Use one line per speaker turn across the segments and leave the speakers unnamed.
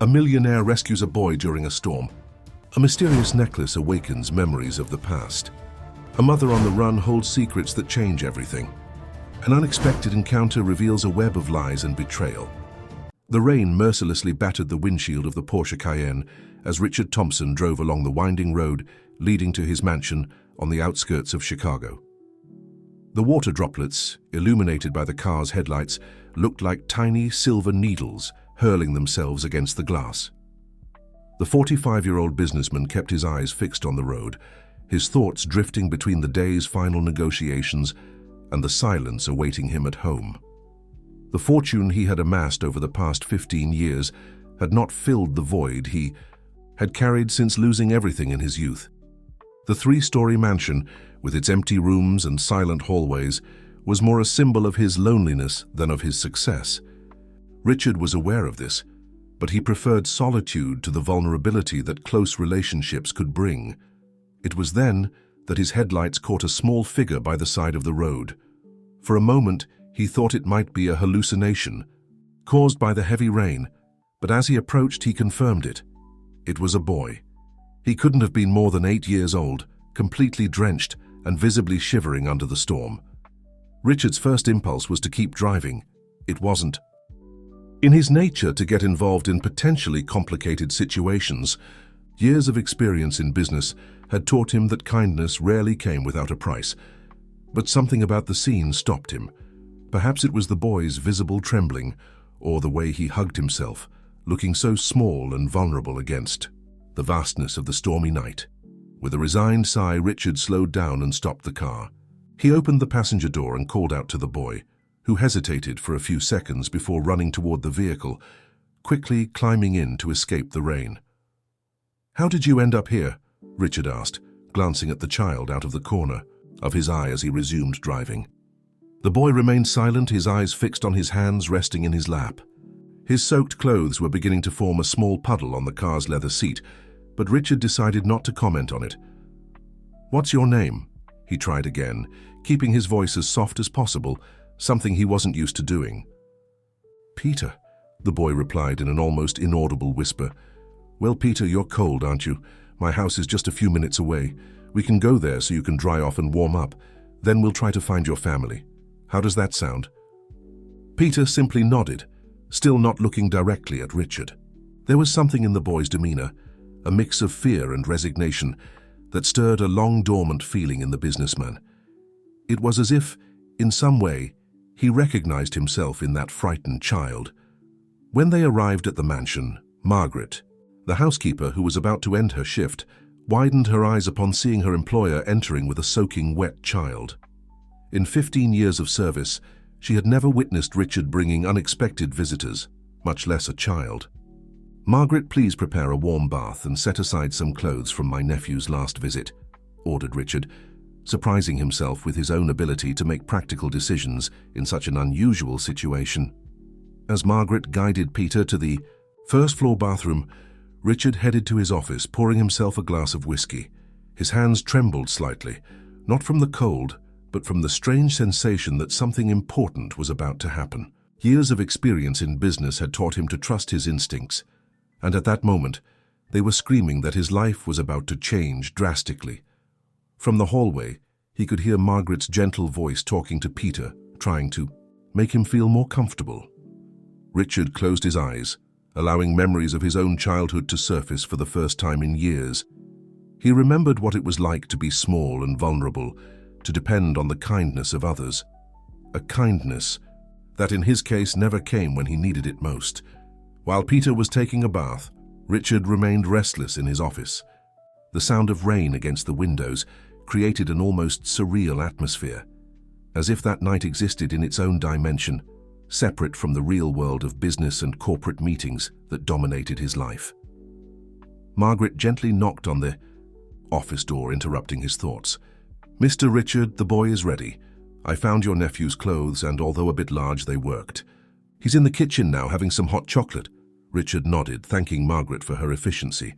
A millionaire rescues a boy during a storm. A mysterious necklace awakens memories of the past. A mother on the run holds secrets that change everything. An unexpected encounter reveals a web of lies and betrayal. The rain mercilessly battered the windshield of the Porsche Cayenne as Richard Thompson drove along the winding road leading to his mansion on the outskirts of Chicago. The water droplets, illuminated by the car's headlights, looked like tiny silver needles hurling themselves against the glass. The 45-year-old businessman kept his eyes fixed on the road, his thoughts drifting between the day's final negotiations and the silence awaiting him at home. The fortune he had amassed over the past 15 years had not filled the void he had carried since losing everything in his youth. The three-story mansion, with its empty rooms and silent hallways, was more a symbol of his loneliness than of his success. Richard was aware of this, but he preferred solitude to the vulnerability that close relationships could bring. It was then that his headlights caught a small figure by the side of the road. For a moment, he thought it might be a hallucination, caused by the heavy rain, but as he approached, he confirmed it. It was a boy. He couldn't have been more than 8 years old, completely drenched and visibly shivering under the storm. Richard's first impulse was to keep driving. It wasn't. In his nature to get involved in potentially complicated situations, years of experience in business had taught him that kindness rarely came without a price. But something about the scene stopped him. Perhaps it was the boy's visible trembling, or the way he hugged himself, looking so small and vulnerable against the vastness of the stormy night. With a resigned sigh, Richard slowed down and stopped the car. He opened the passenger door and called out to the boy, who hesitated for a few seconds before running toward the vehicle, quickly climbing in to escape the rain. "How did you end up here?" Richard asked, glancing at the child out of the corner of his eye as he resumed driving. The boy remained silent, his eyes fixed on his hands resting in his lap. His soaked clothes were beginning to form a small puddle on the car's leather seat, but Richard decided not to comment on it. "What's your name?" he tried again, keeping his voice as soft as possible, something he wasn't used to doing. "Peter," the boy replied in an almost inaudible whisper. "Well, Peter, you're cold, aren't you? My house is just a few minutes away. We can go there so you can dry off and warm up. Then we'll try to find your family. How does that sound?" Peter simply nodded, still not looking directly at Richard. There was something in the boy's demeanor, a mix of fear and resignation, that stirred a long-dormant feeling in the businessman. It was as if, in some way, he recognized himself in that frightened child. When they arrived at the mansion, Margaret, the housekeeper who was about to end her shift, widened her eyes upon seeing her employer entering with a soaking wet child. In 15 years of service, she had never witnessed Richard bringing unexpected visitors, much less a child. "Margaret, please prepare a warm bath and set aside some clothes from my nephew's last visit," ordered Richard, surprising himself with his own ability to make practical decisions in such an unusual situation. As Margaret guided Peter to the first-floor bathroom, Richard headed to his office, pouring himself a glass of whiskey. His hands trembled slightly, not from the cold, but from the strange sensation that something important was about to happen. Years of experience in business had taught him to trust his instincts, and at that moment, they were screaming that his life was about to change drastically. From the hallway, he could hear Margaret's gentle voice talking to Peter, trying to make him feel more comfortable. Richard closed his eyes, allowing memories of his own childhood to surface for the first time in years. He remembered what it was like to be small and vulnerable, to depend on the kindness of others. A kindness that in his case never came when he needed it most. While Peter was taking a bath, Richard remained restless in his office. The sound of rain against the windows created an almost surreal atmosphere, as if that night existed in its own dimension, separate from the real world of business and corporate meetings that dominated his life. Margaret gently knocked on the office door, interrupting his thoughts. "Mr. Richard, the boy is ready. I found your nephew's clothes, and although a bit large, they worked. He's in the kitchen now, having some hot chocolate." Richard nodded, thanking Margaret for her efficiency.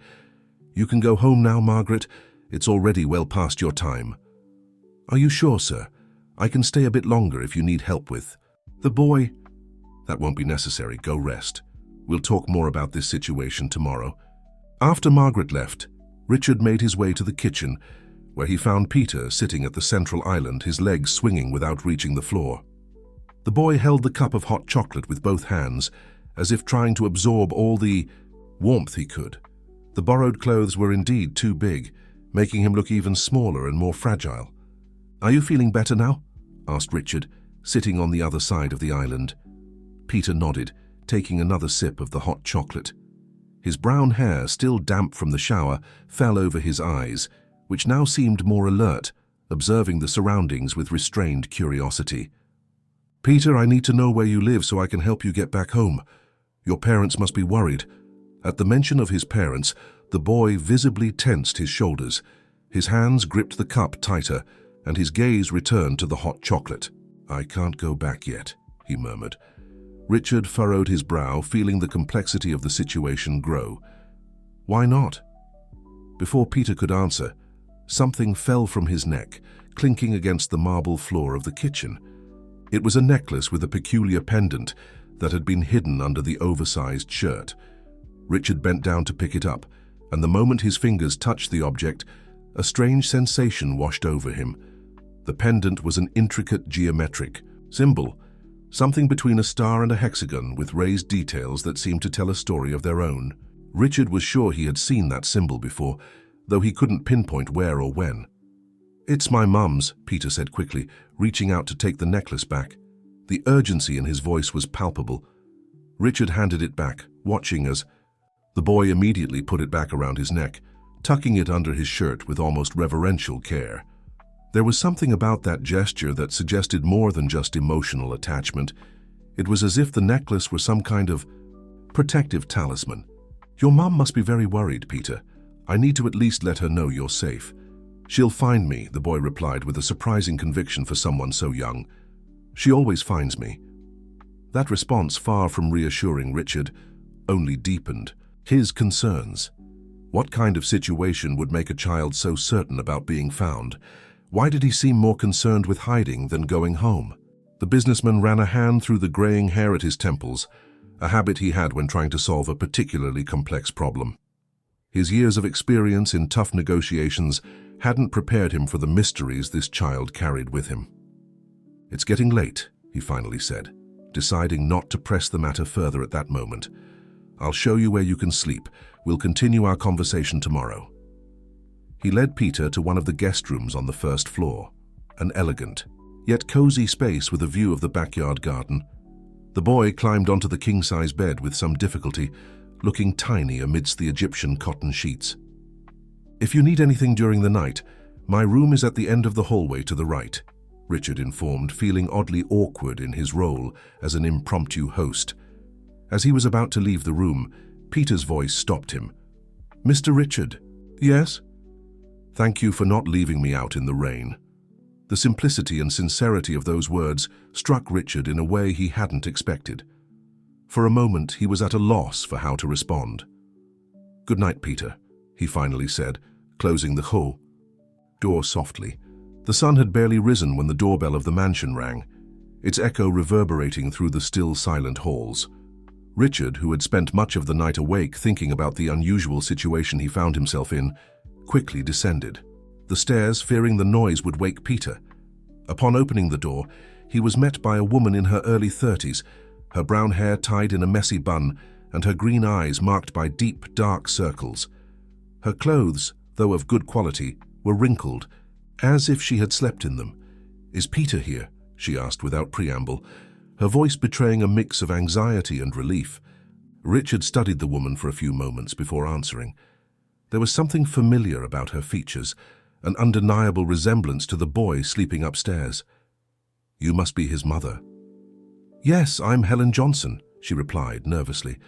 "You can go home now, Margaret. It's already well past your time." "Are you sure, sir? I can stay a bit longer if you need help with the boy." "That won't be necessary. Go rest." We'll talk more about this situation tomorrow." After Margaret left, Richard made his way to the kitchen, where he found Peter sitting at the central island, his legs swinging without reaching the floor. The boy held the cup of hot chocolate with both hands, as if trying to absorb all the warmth he could. The borrowed clothes were indeed too big, making him look even smaller and more fragile. "Are you feeling better now?" asked Richard, sitting on the other side of the island. Peter nodded, taking another sip of the hot chocolate. His brown hair, still damp from the shower, fell over his eyes, which now seemed more alert, observing the surroundings with restrained curiosity. "Peter, I need to know where you live so I can help you get back home. Your parents must be worried." At the mention of his parents, the boy visibly tensed his shoulders. His hands gripped the cup tighter, and his gaze returned to the hot chocolate. "I can't go back yet," he murmured. Richard furrowed his brow, feeling the complexity of the situation grow. "Why not?" Before Peter could answer, something fell from his neck, clinking against the marble floor of the kitchen. It was a necklace with a peculiar pendant that had been hidden under the oversized shirt. Richard bent down to pick it up, and the moment his fingers touched the object, a strange sensation washed over him. The pendant was an intricate geometric symbol, something between a star and a hexagon with raised details that seemed to tell a story of their own. Richard was sure he had seen that symbol before, though he couldn't pinpoint where or when. "It's my mum's," Peter said quickly, reaching out to take the necklace back. The urgency in his voice was palpable. Richard handed it back, watching as the boy immediately put it back around his neck, tucking it under his shirt with almost reverential care. There was something about that gesture that suggested more than just emotional attachment. It was as if the necklace were some kind of protective talisman. "Your mum must be very worried, Peter. I need to at least let her know you're safe." "She'll find me," the boy replied with a surprising conviction for someone so young. "She always finds me." That response, far from reassuring Richard, only deepened his concerns. What kind of situation would make a child so certain about being found? Why did he seem more concerned with hiding than going home? The businessman ran a hand through the graying hair at his temples, a habit he had when trying to solve a particularly complex problem. His years of experience in tough negotiations hadn't prepared him for the mysteries this child carried with him. "It's getting late," he finally said, deciding not to press the matter further at that moment. "I'll show you where you can sleep. We'll continue our conversation tomorrow." He led Peter to one of the guest rooms on the first floor, an elegant, yet cozy space with a view of the backyard garden. The boy climbed onto the king-size bed with some difficulty, looking tiny amidst the Egyptian cotton sheets. "If you need anything during the night, my room is at the end of the hallway to the right," Richard informed, feeling oddly awkward in his role as an impromptu host. As he was about to leave the room, Peter's voice stopped him. "Mr. Richard." "Yes?" "Thank you for not leaving me out in the rain." The simplicity and sincerity of those words struck Richard in a way he hadn't expected. For a moment, he was at a loss for how to respond. "Good night, Peter," he finally said, closing the door softly. The sun had barely risen when the doorbell of the mansion rang, its echo reverberating through the still silent halls. Richard, who had spent much of the night awake thinking about the unusual situation he found himself in, quickly descended the stairs, fearing the noise would wake Peter. Upon opening the door, he was met by a woman in her early 30s, her brown hair tied in a messy bun and her green eyes marked by deep, dark circles. Her clothes, though of good quality, were wrinkled, as if she had slept in them. "Is Peter here?" she asked without preamble, her voice betraying a mix of anxiety and relief. Richard studied the woman for a few moments before answering. There was something familiar about her features, an undeniable resemblance to the boy sleeping upstairs. "You must be his mother." "Yes, I'm Helen Johnson," she replied nervously,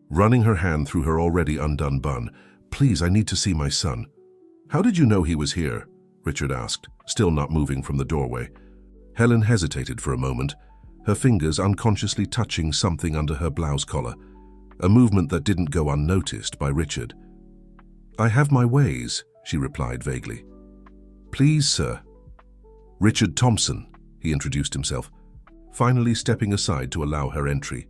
running her hand through her already undone bun. "Please, I need to see my son." "How did you know he was here?" Richard asked, still not moving from the doorway. Helen hesitated for a moment, her fingers unconsciously touching something under her blouse collar, a movement that didn't go unnoticed by Richard. "I have my ways," she replied vaguely. "Please, sir." "Richard Thompson," he introduced himself, finally stepping aside to allow her entry.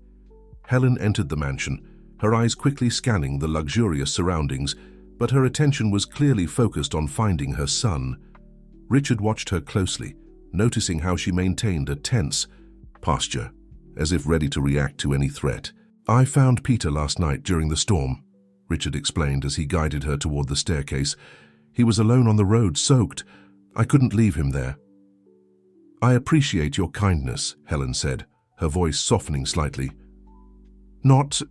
Helen entered the mansion, her eyes quickly scanning the luxurious surroundings, but her attention was clearly focused on finding her son. Richard watched her closely, noticing how she maintained a tense posture, as if ready to react to any threat. "I found Peter last night during the storm," Richard explained as he guided her toward the staircase. "He was alone on the road, soaked. I couldn't leave him there." "I appreciate your kindness," Helen said, her voice softening slightly. "Not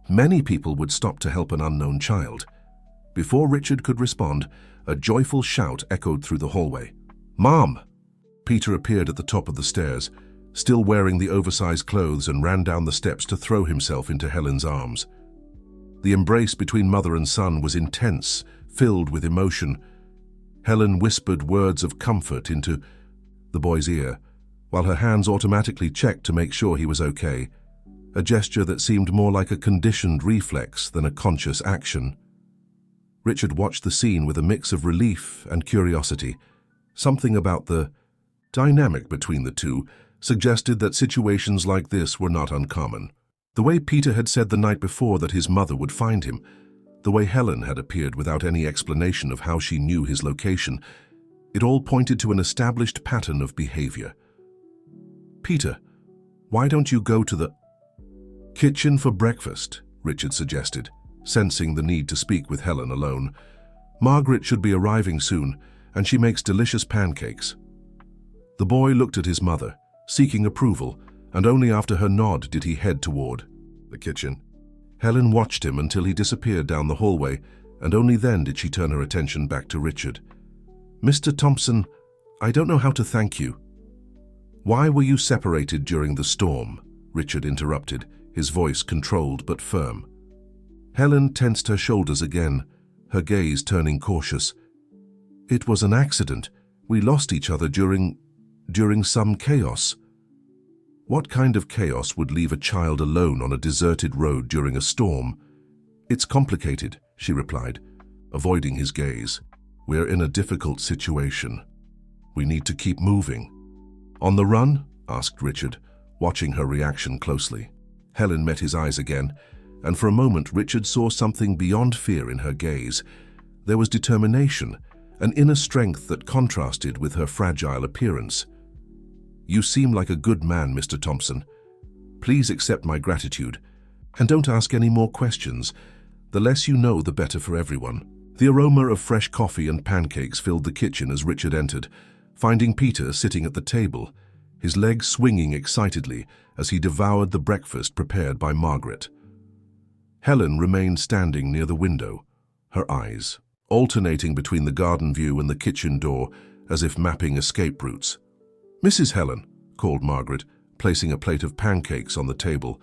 many people would stop to help an unknown child." Before Richard could respond, a joyful shout echoed through the hallway. "Mom!" Peter appeared at the top of the stairs, still wearing the oversized clothes, and ran down the steps to throw himself into Helen's arms. The embrace between mother and son was intense, filled with emotion. Helen whispered words of comfort into the boy's ear, while her hands automatically checked to make sure he was okay, a gesture that seemed more like a conditioned reflex than a conscious action. Richard watched the scene with a mix of relief and curiosity. Something about the dynamic between the two suggested that situations like this were not uncommon. The way Peter had said the night before that his mother would find him, the way Helen had appeared without any explanation of how she knew his location, it all pointed to an established pattern of behavior. "Peter, why don't you go to the kitchen for breakfast?" Richard suggested, sensing the need to speak with Helen alone. "Margaret should be arriving soon, and she makes delicious pancakes." The boy looked at his mother, seeking approval, and only after her nod did he head toward the kitchen. Helen watched him until he disappeared down the hallway, and only then did she turn her attention back to Richard. "Mr. Thompson, I don't know how to thank you." "Why were you separated during the storm?" Richard interrupted, his voice controlled but firm. Helen tensed her shoulders again, her gaze turning cautious. "It was an accident. We lost each other during some chaos." "What kind of chaos would leave a child alone on a deserted road during a storm?" "It's complicated," she replied, avoiding his gaze. "We're in a difficult situation. We need to keep moving." "On the run?" asked Richard, watching her reaction closely. Helen met his eyes again, and for a moment Richard saw something beyond fear in her gaze. There was determination, an inner strength that contrasted with her fragile appearance. "You seem like a good man, Mr. Thompson. Please accept my gratitude, and don't ask any more questions. The less you know, the better for everyone." The aroma of fresh coffee and pancakes filled the kitchen as Richard entered, finding Peter sitting at the table, his legs swinging excitedly as he devoured the breakfast prepared by Margaret. Helen remained standing near the window, her eyes alternating between the garden view and the kitchen door as if mapping escape routes. "Mrs. Helen," called Margaret, placing a plate of pancakes on the table,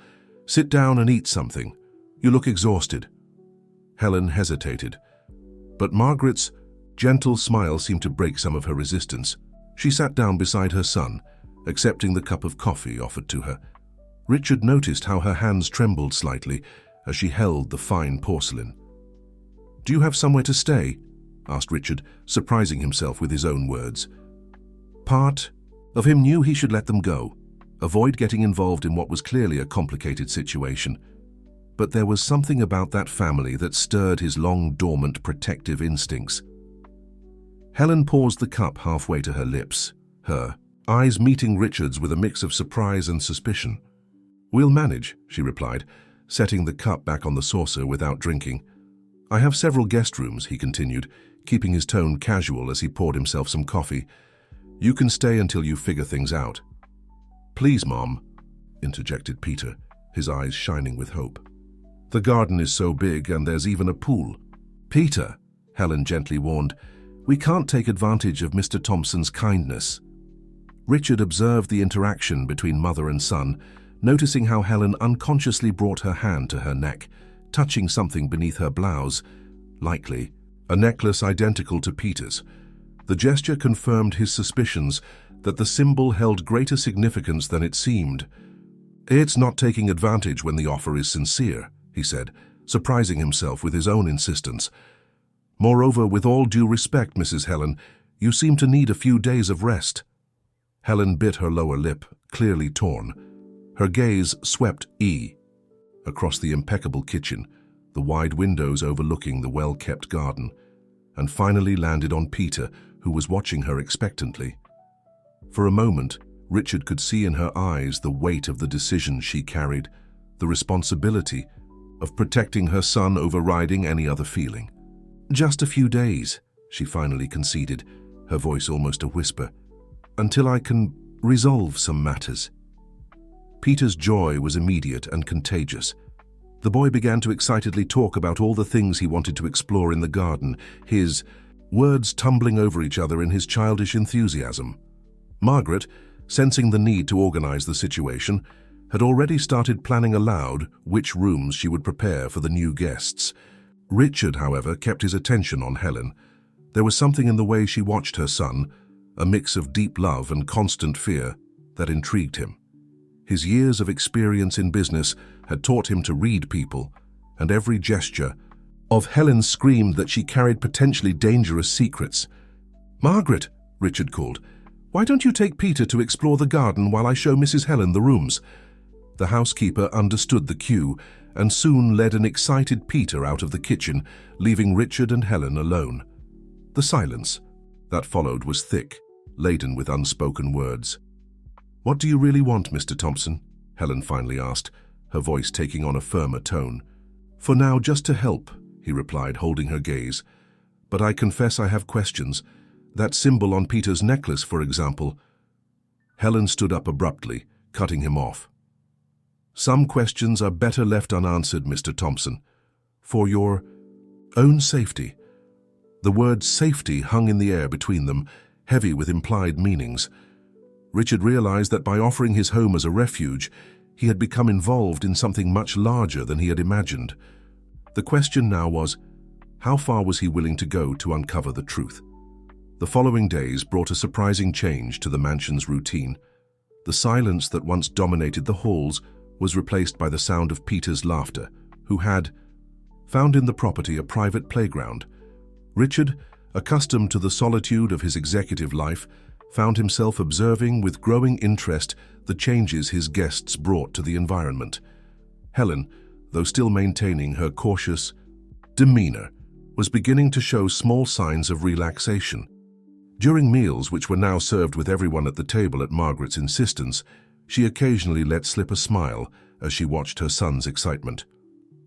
"sit down and eat something. You look exhausted." Helen hesitated, but Margaret's gentle smile seemed to break some of her resistance. She sat down beside her son, accepting the cup of coffee offered to her. Richard noticed how her hands trembled slightly as she held the fine porcelain. "Do you have somewhere to stay?" asked Richard, surprising himself with his own words. Part of him knew he should let them go, avoid getting involved in what was clearly a complicated situation. But there was something about that family that stirred his long-dormant protective instincts. Helen paused the cup halfway to her lips, her eyes meeting Richard's with a mix of surprise and suspicion. "We'll manage," she replied, setting the cup back on the saucer without drinking. "I have several guest rooms," he continued, keeping his tone casual as he poured himself some coffee. "You can stay until you figure things out." "Please, Mom," interjected Peter, his eyes shining with hope. "The garden is so big and there's even a pool." "Peter," Helen gently warned, "we can't take advantage of Mr. Thompson's kindness." Richard observed the interaction between mother and son, noticing how Helen unconsciously brought her hand to her neck, touching something beneath her blouse, likely a necklace identical to Peter's. The gesture confirmed his suspicions that the symbol held greater significance than it seemed. "It's not taking advantage when the offer is sincere," he said, surprising himself with his own insistence. "Moreover, with all due respect, Mrs. Helen, you seem to need a few days of rest." Helen bit her lower lip, clearly torn. Her gaze swept across the impeccable kitchen, the wide windows overlooking the well-kept garden, and finally landed on Peter, who was watching her expectantly. For a moment, Richard could see in her eyes the weight of the decision she carried, the responsibility of protecting her son overriding any other feeling. "Just a few days," she finally conceded, her voice almost a whisper, "until I can resolve some matters." Peter's joy was immediate and contagious. The boy began to excitedly talk about all the things he wanted to explore in the garden, his words tumbling over each other in his childish enthusiasm. Margaret, sensing the need to organize the situation, had already started planning aloud which rooms she would prepare for the new guests. Richard, however, kept his attention on Helen. There was something in the way she watched her son, a mix of deep love and constant fear, that intrigued him. His years of experience in business had taught him to read people, and every gesture of Helen screamed that she carried potentially dangerous secrets. "Margaret," Richard called, "why don't you take Peter to explore the garden while I show Mrs. Helen the rooms?" The housekeeper understood the cue and soon led an excited Peter out of the kitchen, leaving Richard and Helen alone. The silence that followed was thick, laden with unspoken words. "What do you really want, Mr. Thompson?" Helen finally asked, her voice taking on a firmer tone. "For now, just to help," he replied, holding her gaze. "But I confess I have questions. That symbol on Peter's necklace, for example." Helen stood up abruptly, cutting him off. "Some questions are better left unanswered, Mr. Thompson. For your own safety." The word safety hung in the air between them, heavy with implied meanings. Richard realized that by offering his home as a refuge, he had become involved in something much larger than he had imagined. The question now was, how far was he willing to go to uncover the truth? The following days brought a surprising change to the mansion's routine. The silence that once dominated the halls was replaced by the sound of Peter's laughter, who had found in the property a private playground. Richard, accustomed to the solitude of his executive life, found himself observing with growing interest the changes his guests brought to the environment. Helen, though still maintaining her cautious demeanor, was beginning to show small signs of relaxation. During meals, which were now served with everyone at the table at Margaret's insistence, she occasionally let slip a smile as she watched her son's excitement.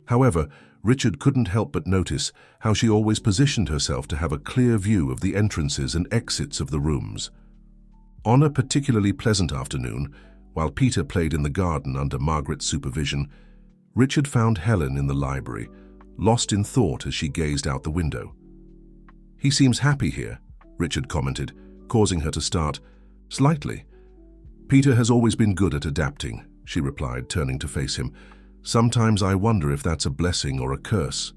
However, Richard couldn't help but notice how she always positioned herself to have a clear view of the entrances and exits of the rooms. On a particularly pleasant afternoon, while Peter played in the garden under Margaret's supervision, Richard found Helen in the library, lost in thought as she gazed out the window. "He seems happy here," Richard commented, causing her to start. "Slightly." "Peter has always been good at adapting," she replied, turning to face him. "Sometimes I wonder if that's a blessing or a curse.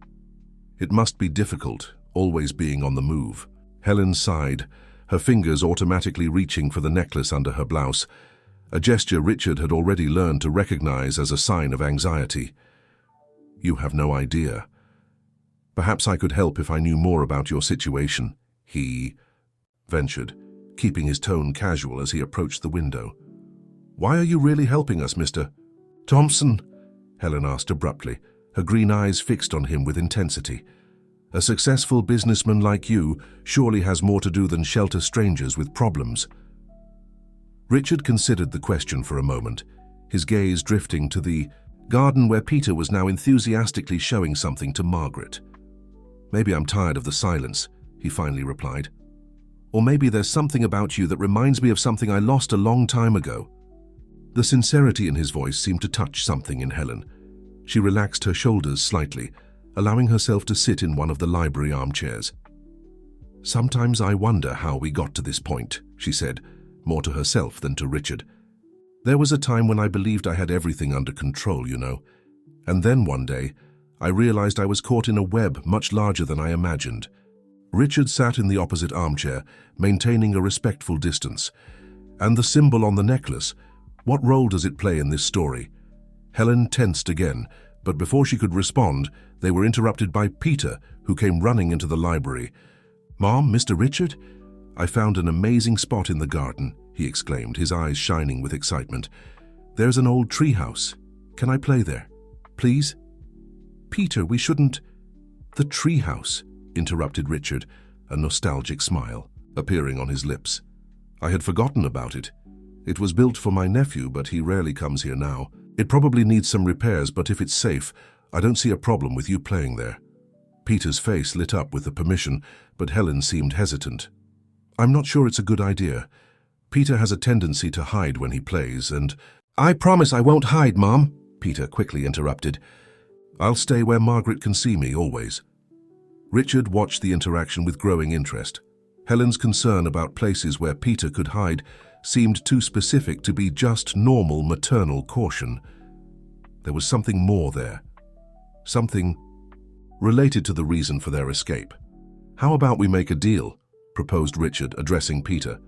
It must be difficult, always being on the move." Helen sighed, her fingers automatically reaching for the necklace under her blouse, a gesture Richard had already learned to recognize as a sign of anxiety. "You have no idea. Perhaps I could help if I knew more about your situation," he ventured, keeping his tone casual as he approached the window. "Why are you really helping us, Mr. Thompson?" Helen asked abruptly, her green eyes fixed on him with intensity. "A successful businessman like you surely has more to do than shelter strangers with problems." Richard considered the question for a moment, his gaze drifting to the garden where Peter was now enthusiastically showing something to Margaret. "Maybe I'm tired of the silence," he finally replied. "Or maybe there's something about you that reminds me of something I lost a long time ago." The sincerity in his voice seemed to touch something in Helen. She relaxed her shoulders slightly, allowing herself to sit in one of the library armchairs. "Sometimes I wonder how we got to this point," she said, more to herself than to Richard. "There was a time when I believed I had everything under control, you know. And then one day, I realized I was caught in a web much larger than I imagined." Richard sat in the opposite armchair, maintaining a respectful distance. "And the symbol on the necklace, what role does it play in this story?" Helen tensed again, but before she could respond, they were interrupted by Peter, who came running into the library. "Mom, Mr. Richard? I found an amazing spot in the garden," he exclaimed, his eyes shining with excitement. "There's an old treehouse. Can I play there?" Please? Peter, we shouldn't— The treehouse, interrupted Richard, a nostalgic smile appearing on his lips. I had forgotten about it. It was built for my nephew, but he rarely comes here now. It probably needs some repairs, but if it's safe, I don't see a problem with you playing there. Peter's face lit up with the permission, but Helen seemed hesitant. I'm not sure it's a good idea. Peter has a tendency to hide when he plays, and— I promise I won't hide, Mom, Peter quickly interrupted. I'll stay where Margaret can see me, always. Richard watched the interaction with growing interest. Helen's concern about places where Peter could hide seemed too specific to be just normal maternal caution. There was something more there. Something related to the reason for their escape. How about we make a deal? Proposed Richard, addressing Peter.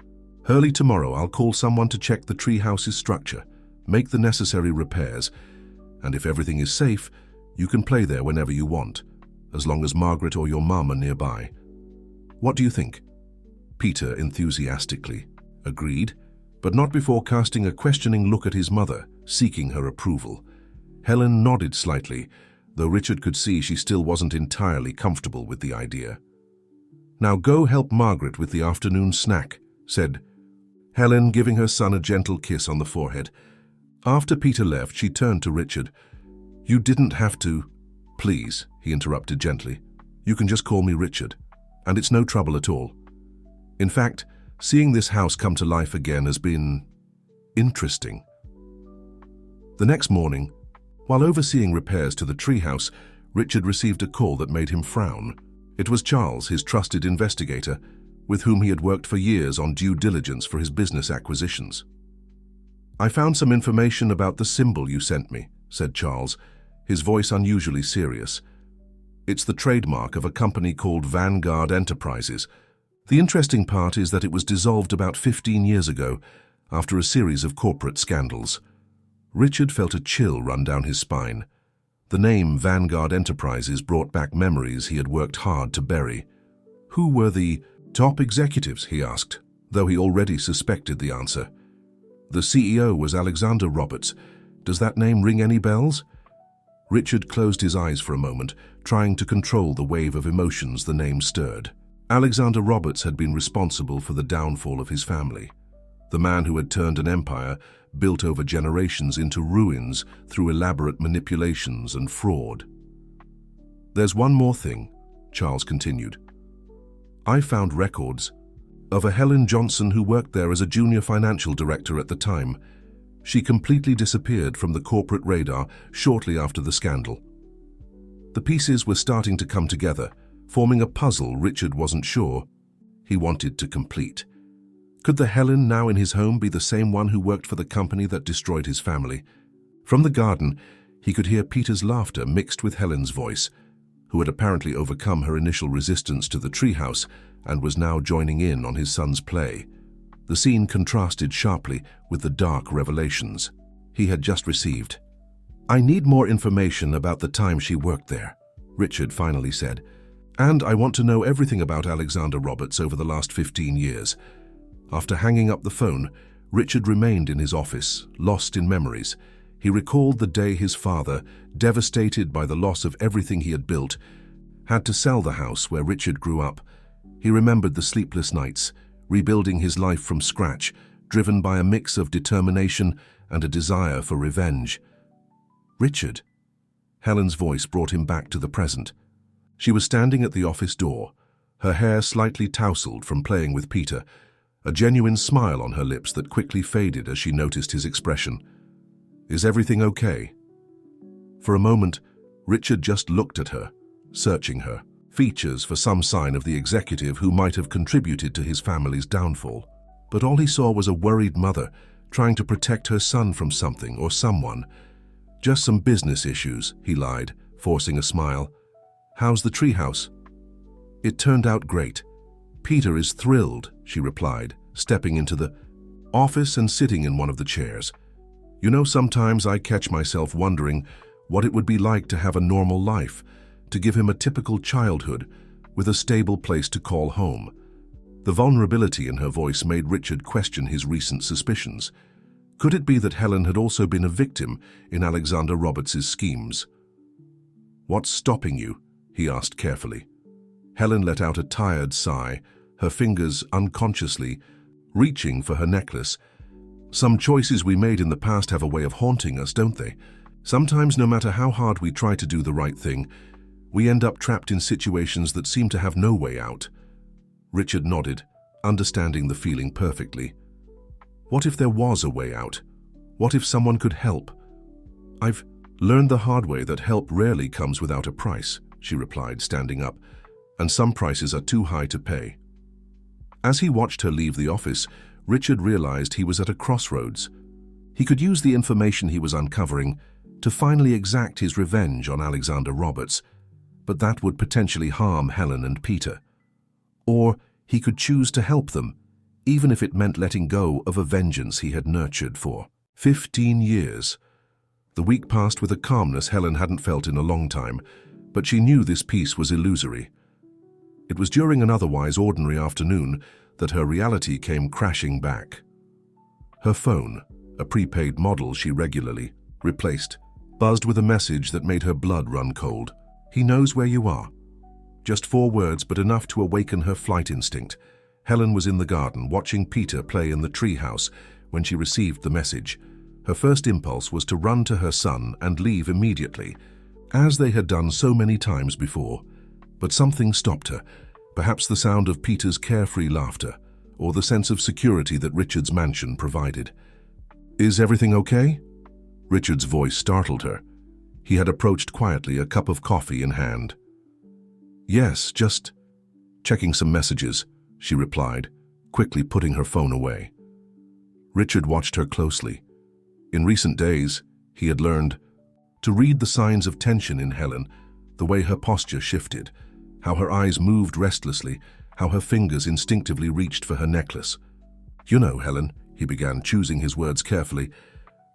Early tomorrow I'll call someone to check the treehouse's structure, make the necessary repairs, and if everything is safe, you can play there whenever you want, as long as Margaret or your mum are nearby. What do you think? Peter enthusiastically agreed, but not before casting a questioning look at his mother, seeking her approval. Helen nodded slightly, though Richard could see she still wasn't entirely comfortable with the idea. Now go help Margaret with the afternoon snack, said Helen, giving her son a gentle kiss on the forehead. After Peter left, she turned to Richard. You didn't have to— Please, he interrupted gently. You can just call me Richard, and it's no trouble at all. In fact, seeing this house come to life again has been interesting. The next morning, while overseeing repairs to the treehouse, Richard received a call that made him frown. It was Charles, his trusted investigator, with whom he had worked for years on due diligence for his business acquisitions. I found some information about the symbol you sent me, said Charles, his voice unusually serious. It's the trademark of a company called Vanguard Enterprises. The interesting part is that it was dissolved about 15 years ago, after a series of corporate scandals. Richard felt a chill run down his spine. The name Vanguard Enterprises brought back memories he had worked hard to bury. Who were the top executives, he asked, though he already suspected the answer. The CEO was Alexander Roberts. Does that name ring any bells? Richard closed his eyes for a moment, trying to control the wave of emotions the name stirred. Alexander Roberts had been responsible for the downfall of his family. The man who had turned an empire built over generations into ruins through elaborate manipulations and fraud. There's one more thing, Charles continued. I found records of a Helen Johnson who worked there as a junior financial director at the time. She completely disappeared from the corporate radar shortly after the scandal. The pieces were starting to come together, forming a puzzle Richard wasn't sure he wanted to complete. Could the Helen now in his home be the same one who worked for the company that destroyed his family? From the garden, he could hear Peter's laughter mixed with Helen's voice, who had apparently overcome her initial resistance to the treehouse and was now joining in on his son's play. The scene contrasted sharply with the dark revelations he had just received. I need more information about the time she worked there, Richard finally said, and I want to know everything about Alexander Roberts over the last 15 years. After hanging up the phone, Richard remained in his office, lost in memories. He recalled the day his father, devastated by the loss of everything he had built, had to sell the house where Richard grew up. He remembered the sleepless nights, rebuilding his life from scratch, driven by a mix of determination and a desire for revenge. Richard. Helen's voice brought him back to the present. She was standing at the office door, her hair slightly tousled from playing with Peter, a genuine smile on her lips that quickly faded as she noticed his expression. Is everything okay? For a moment, Richard just looked at her, searching her features for some sign of the executive who might have contributed to his family's downfall. But all he saw was a worried mother trying to protect her son from something or someone. Just some business issues, he lied, forcing a smile. How's the treehouse? It turned out great. Peter is thrilled, she replied, stepping into the office and sitting in one of the chairs. You know, sometimes I catch myself wondering what it would be like to have a normal life, to give him a typical childhood with a stable place to call home. The vulnerability in her voice made Richard question his recent suspicions. Could it be that Helen had also been a victim in Alexander Roberts's schemes? "What's stopping you?" he asked carefully. Helen let out a tired sigh, her fingers unconsciously reaching for her necklace. Some choices we made in the past have a way of haunting us, don't they? Sometimes, no matter how hard we try to do the right thing, we end up trapped in situations that seem to have no way out. Richard nodded, understanding the feeling perfectly. What if there was a way out? What if someone could help? "I've learned the hard way that help rarely comes without a price," she replied, standing up, "and some prices are too high to pay." As he watched her leave the office, Richard realized he was at a crossroads. He could use the information he was uncovering to finally exact his revenge on Alexander Roberts, but that would potentially harm Helen and Peter. Or he could choose to help them, even if it meant letting go of a vengeance he had nurtured for 15 years. The week passed with a calmness Helen hadn't felt in a long time, but she knew this peace was illusory. It was during an otherwise ordinary afternoon that her reality came crashing back. Her phone, a prepaid model she regularly replaced, buzzed with a message that made her blood run cold. "He knows where you are." Just 4 words, but enough to awaken her flight instinct. Helen was in the garden, watching Peter play in the treehouse when she received the message. Her first impulse was to run to her son and leave immediately, as they had done so many times before. But something stopped her, perhaps the sound of Peter's carefree laughter, or the sense of security that Richard's mansion provided. "Is everything okay?" Richard's voice startled her. He had approached quietly, a cup of coffee in hand. "Yes, just checking some messages," she replied, quickly putting her phone away. Richard watched her closely. In recent days, he had learned to read the signs of tension in Helen, the way her posture shifted, how her eyes moved restlessly, how her fingers instinctively reached for her necklace. "You know, Helen," he began, choosing his words carefully,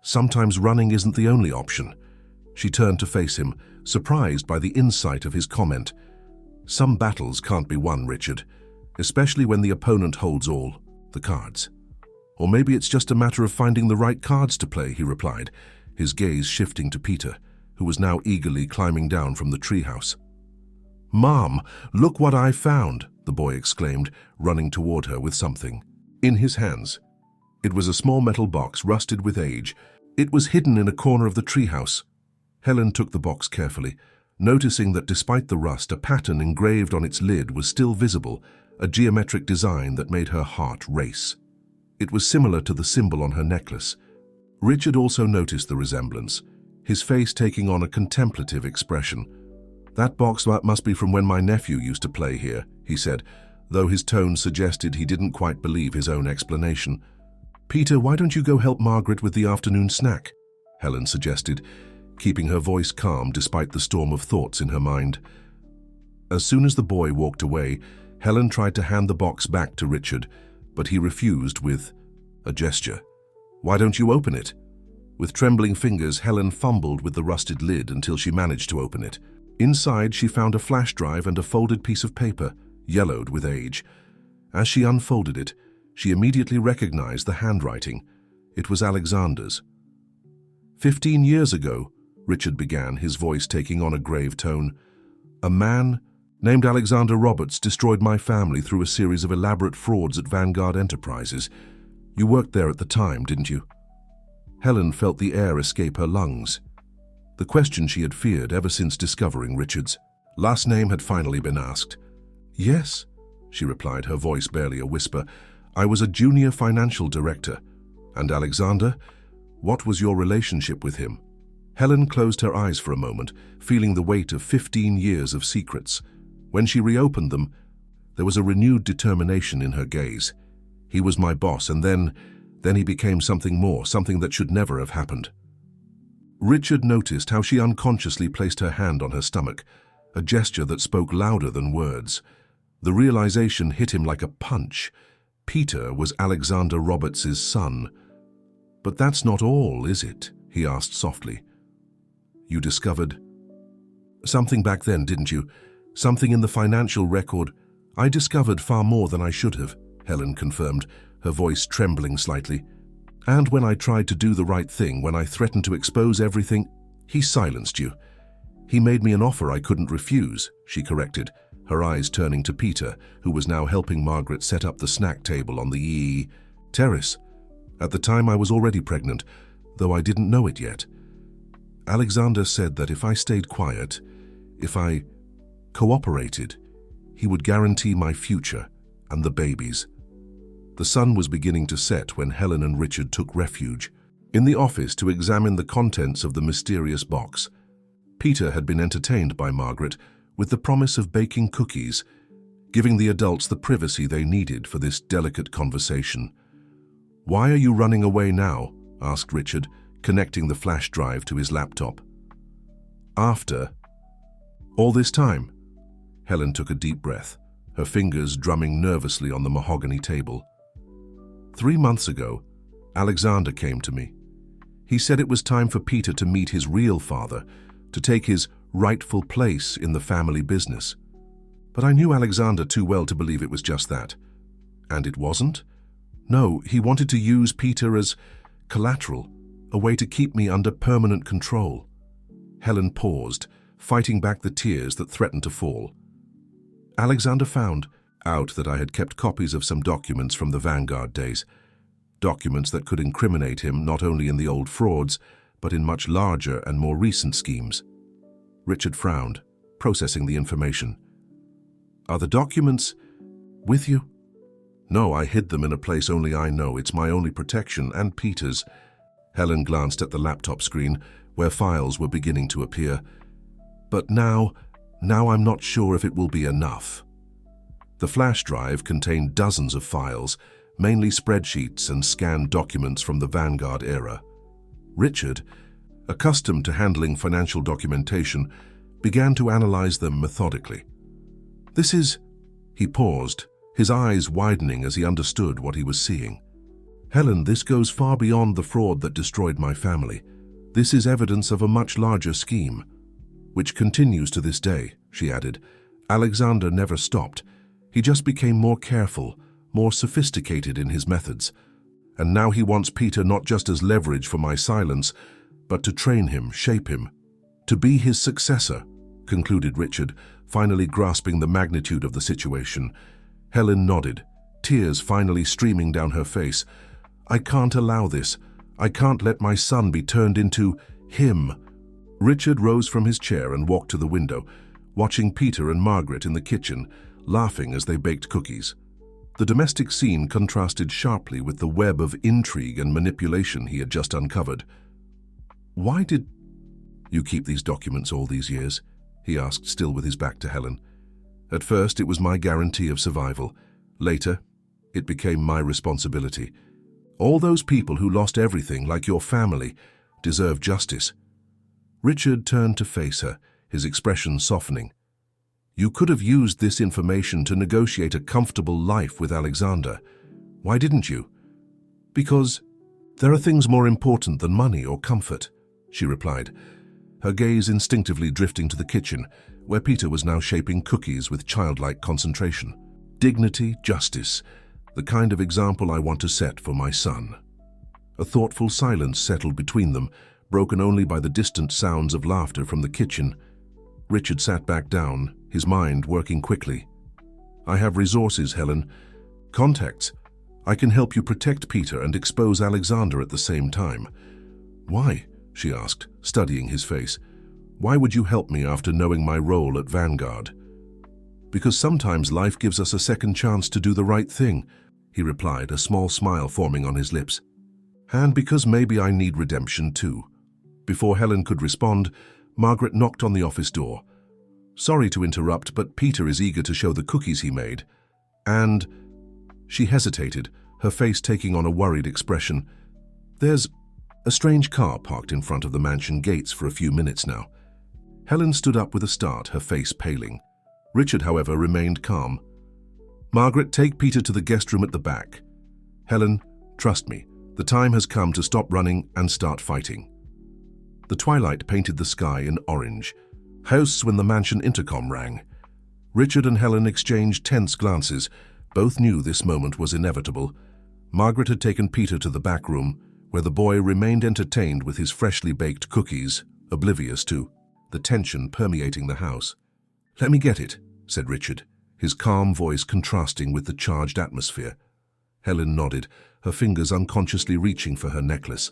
"sometimes running isn't the only option." She turned to face him, surprised by the insight of his comment. "Some battles can't be won, Richard, especially when the opponent holds all the cards. Or maybe it's just a matter of finding the right cards to play," he replied, his gaze shifting to Peter, who was now eagerly climbing down from the treehouse. "Mom, look what I found," the boy exclaimed, running toward her with something in his hands. It was a small metal box, rusted with age. It was hidden in a corner of the treehouse. Helen took the box carefully, noticing that despite the rust, a pattern engraved on its lid was still visible, a geometric design that made her heart race. It was similar to the symbol on her necklace. Richard also noticed the resemblance, his face taking on a contemplative expression. "That box must be from when my nephew used to play here," he said, though his tone suggested he didn't quite believe his own explanation. "Peter, why don't you go help Margaret with the afternoon snack?" Helen suggested, keeping her voice calm despite the storm of thoughts in her mind. As soon as the boy walked away, Helen tried to hand the box back to Richard, but he refused with a gesture. "Why don't you open it?" With trembling fingers, Helen fumbled with the rusted lid until she managed to open it. Inside, she found a flash drive and a folded piece of paper, yellowed with age. As she unfolded it, she immediately recognized the handwriting. It was Alexander's. 15 years ago, Richard began, his voice taking on a grave tone, "a man named Alexander Roberts destroyed my family through a series of elaborate frauds at Vanguard Enterprises. You worked there at the time, didn't you?" Helen felt the air escape her lungs. The question she had feared ever since discovering Richard's last name had finally been asked. "Yes," she replied, her voice barely a whisper. "I was a junior financial director. And Alexander, what was your relationship with him?" Helen closed her eyes for a moment, feeling the weight of 15 years of secrets. When she reopened them, there was a renewed determination in her gaze. "He was my boss, and then he became something more, something that should never have happened." Richard noticed how she unconsciously placed her hand on her stomach, a gesture that spoke louder than words. The realization hit him like a punch. Peter was Alexander Roberts' son. "But that's not all, is it?" he asked softly. "You discovered something back then, didn't you? Something in the financial record." "I discovered far more than I should have," Helen confirmed, her voice trembling slightly. "And when I tried to do the right thing, when I threatened to expose everything, he silenced you. He made me an offer I couldn't refuse, she corrected, her eyes turning to Peter, who was now helping Margaret set up the snack table on the terrace. At the time I was already pregnant, though I didn't know it yet. Alexander said that if I stayed quiet, if I cooperated, he would guarantee my future and the baby's. The sun was beginning to set when Helen and Richard took refuge in the office to examine the contents of the mysterious box. Peter had been entertained by Margaret with the promise of baking cookies, giving the adults the privacy they needed for this delicate conversation. "Why are you running away now?" asked Richard, connecting the flash drive to his laptop. "After all this time?" Helen took a deep breath, her fingers drumming nervously on the mahogany table. 3 months ago, Alexander came to me. He said it was time for Peter to meet his real father, to take his rightful place in the family business. But I knew Alexander too well to believe it was just that. And it wasn't? No, he wanted to use Peter as collateral, a way to keep me under permanent control. Helen paused, fighting back the tears that threatened to fall. Alexander found out that I had kept copies of some documents from the Vanguard days, documents that could incriminate him not only in the old frauds, but in much larger and more recent schemes. Richard frowned, processing the information. "Are the documents with you?" "No, I hid them in a place only I know. It's my only protection, and Peter's." Helen glanced at the laptop screen, where files were beginning to appear. "But now I'm not sure if it will be enough." The flash drive contained dozens of files, mainly spreadsheets and scanned documents from the Vanguard era. Richard, accustomed to handling financial documentation, began to analyze them methodically. "This is..." He paused, his eyes widening as he understood what he was seeing. "Helen, this goes far beyond the fraud that destroyed my family. This is evidence of a much larger scheme, which continues to this day," she added. "Alexander never stopped. He just became more careful, more sophisticated in his methods. And now he wants Peter not just as leverage for my silence, but to train him, shape him, to be his successor," concluded Richard, finally grasping the magnitude of the situation. Helen nodded, tears finally streaming down her face. "I can't allow this. I can't let my son be turned into him." Richard rose from his chair and walked to the window, watching Peter and Margaret in the kitchen, laughing as they baked cookies. The domestic scene contrasted sharply with the web of intrigue and manipulation he had just uncovered. "Why did you keep these documents all these years?" he asked, still with his back to Helen. "At first, it was my guarantee of survival. Later, it became my responsibility. All those people who lost everything, like your family, deserve justice." Richard turned to face her, his expression softening. "You could have used this information to negotiate a comfortable life with Alexander. Why didn't you?" "Because there are things more important than money or comfort," she replied, her gaze instinctively drifting to the kitchen, where Peter was now shaping cookies with childlike concentration. "Dignity, justice, the kind of example I want to set for my son." A thoughtful silence settled between them, broken only by the distant sounds of laughter from the kitchen. Richard sat back down, his mind working quickly. "I have resources, Helen. Contacts. I can help you protect Peter and expose Alexander at the same time." "Why?" she asked, studying his face. "Why would you help me after knowing my role at Vanguard?" "Because sometimes life gives us a second chance to do the right thing," he replied, a small smile forming on his lips. "And because maybe I need redemption too." Before Helen could respond, Margaret knocked on the office door. "Sorry to interrupt, but Peter is eager to show the cookies he made. And..." She hesitated, her face taking on a worried expression. "There's a strange car parked in front of the mansion gates for a few minutes now." Helen stood up with a start, her face paling. Richard, however, remained calm. "Margaret, take Peter to the guest room at the back. Helen, trust me, the time has come to stop running and start fighting." The twilight painted the sky in orange. House when the mansion intercom rang. Richard and Helen exchanged tense glances. Both knew this moment was inevitable. Margaret had taken Peter to the back room, where the boy remained entertained with his freshly baked cookies, oblivious to the tension permeating the house. "Let me get it," said Richard, his calm voice contrasting with the charged atmosphere. Helen nodded, her fingers unconsciously reaching for her necklace.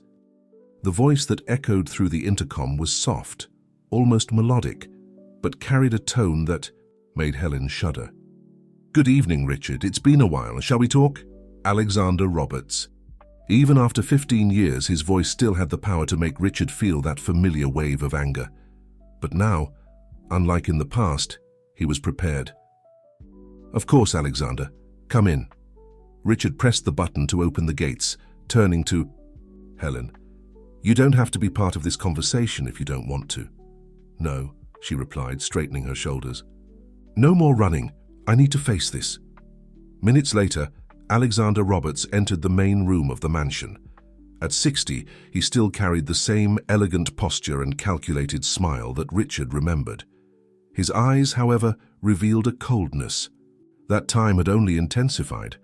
The voice that echoed through the intercom was soft, almost melodic, but carried a tone that made Helen shudder. "Good evening, Richard. It's been a while. Shall we talk?" Alexander Roberts. Even after 15 years, his voice still had the power to make Richard feel that familiar wave of anger. But now, unlike in the past, he was prepared. "Of course, Alexander. Come in." Richard pressed the button to open the gates, turning to Helen. "You don't have to be part of this conversation if you don't want to." "No," she replied, straightening her shoulders. "No more running. I need to face this." Minutes later, Alexander Roberts entered the main room of the mansion. At 60, he still carried the same elegant posture and calculated smile that Richard remembered. His eyes, however, revealed a coldness. That time had only intensified.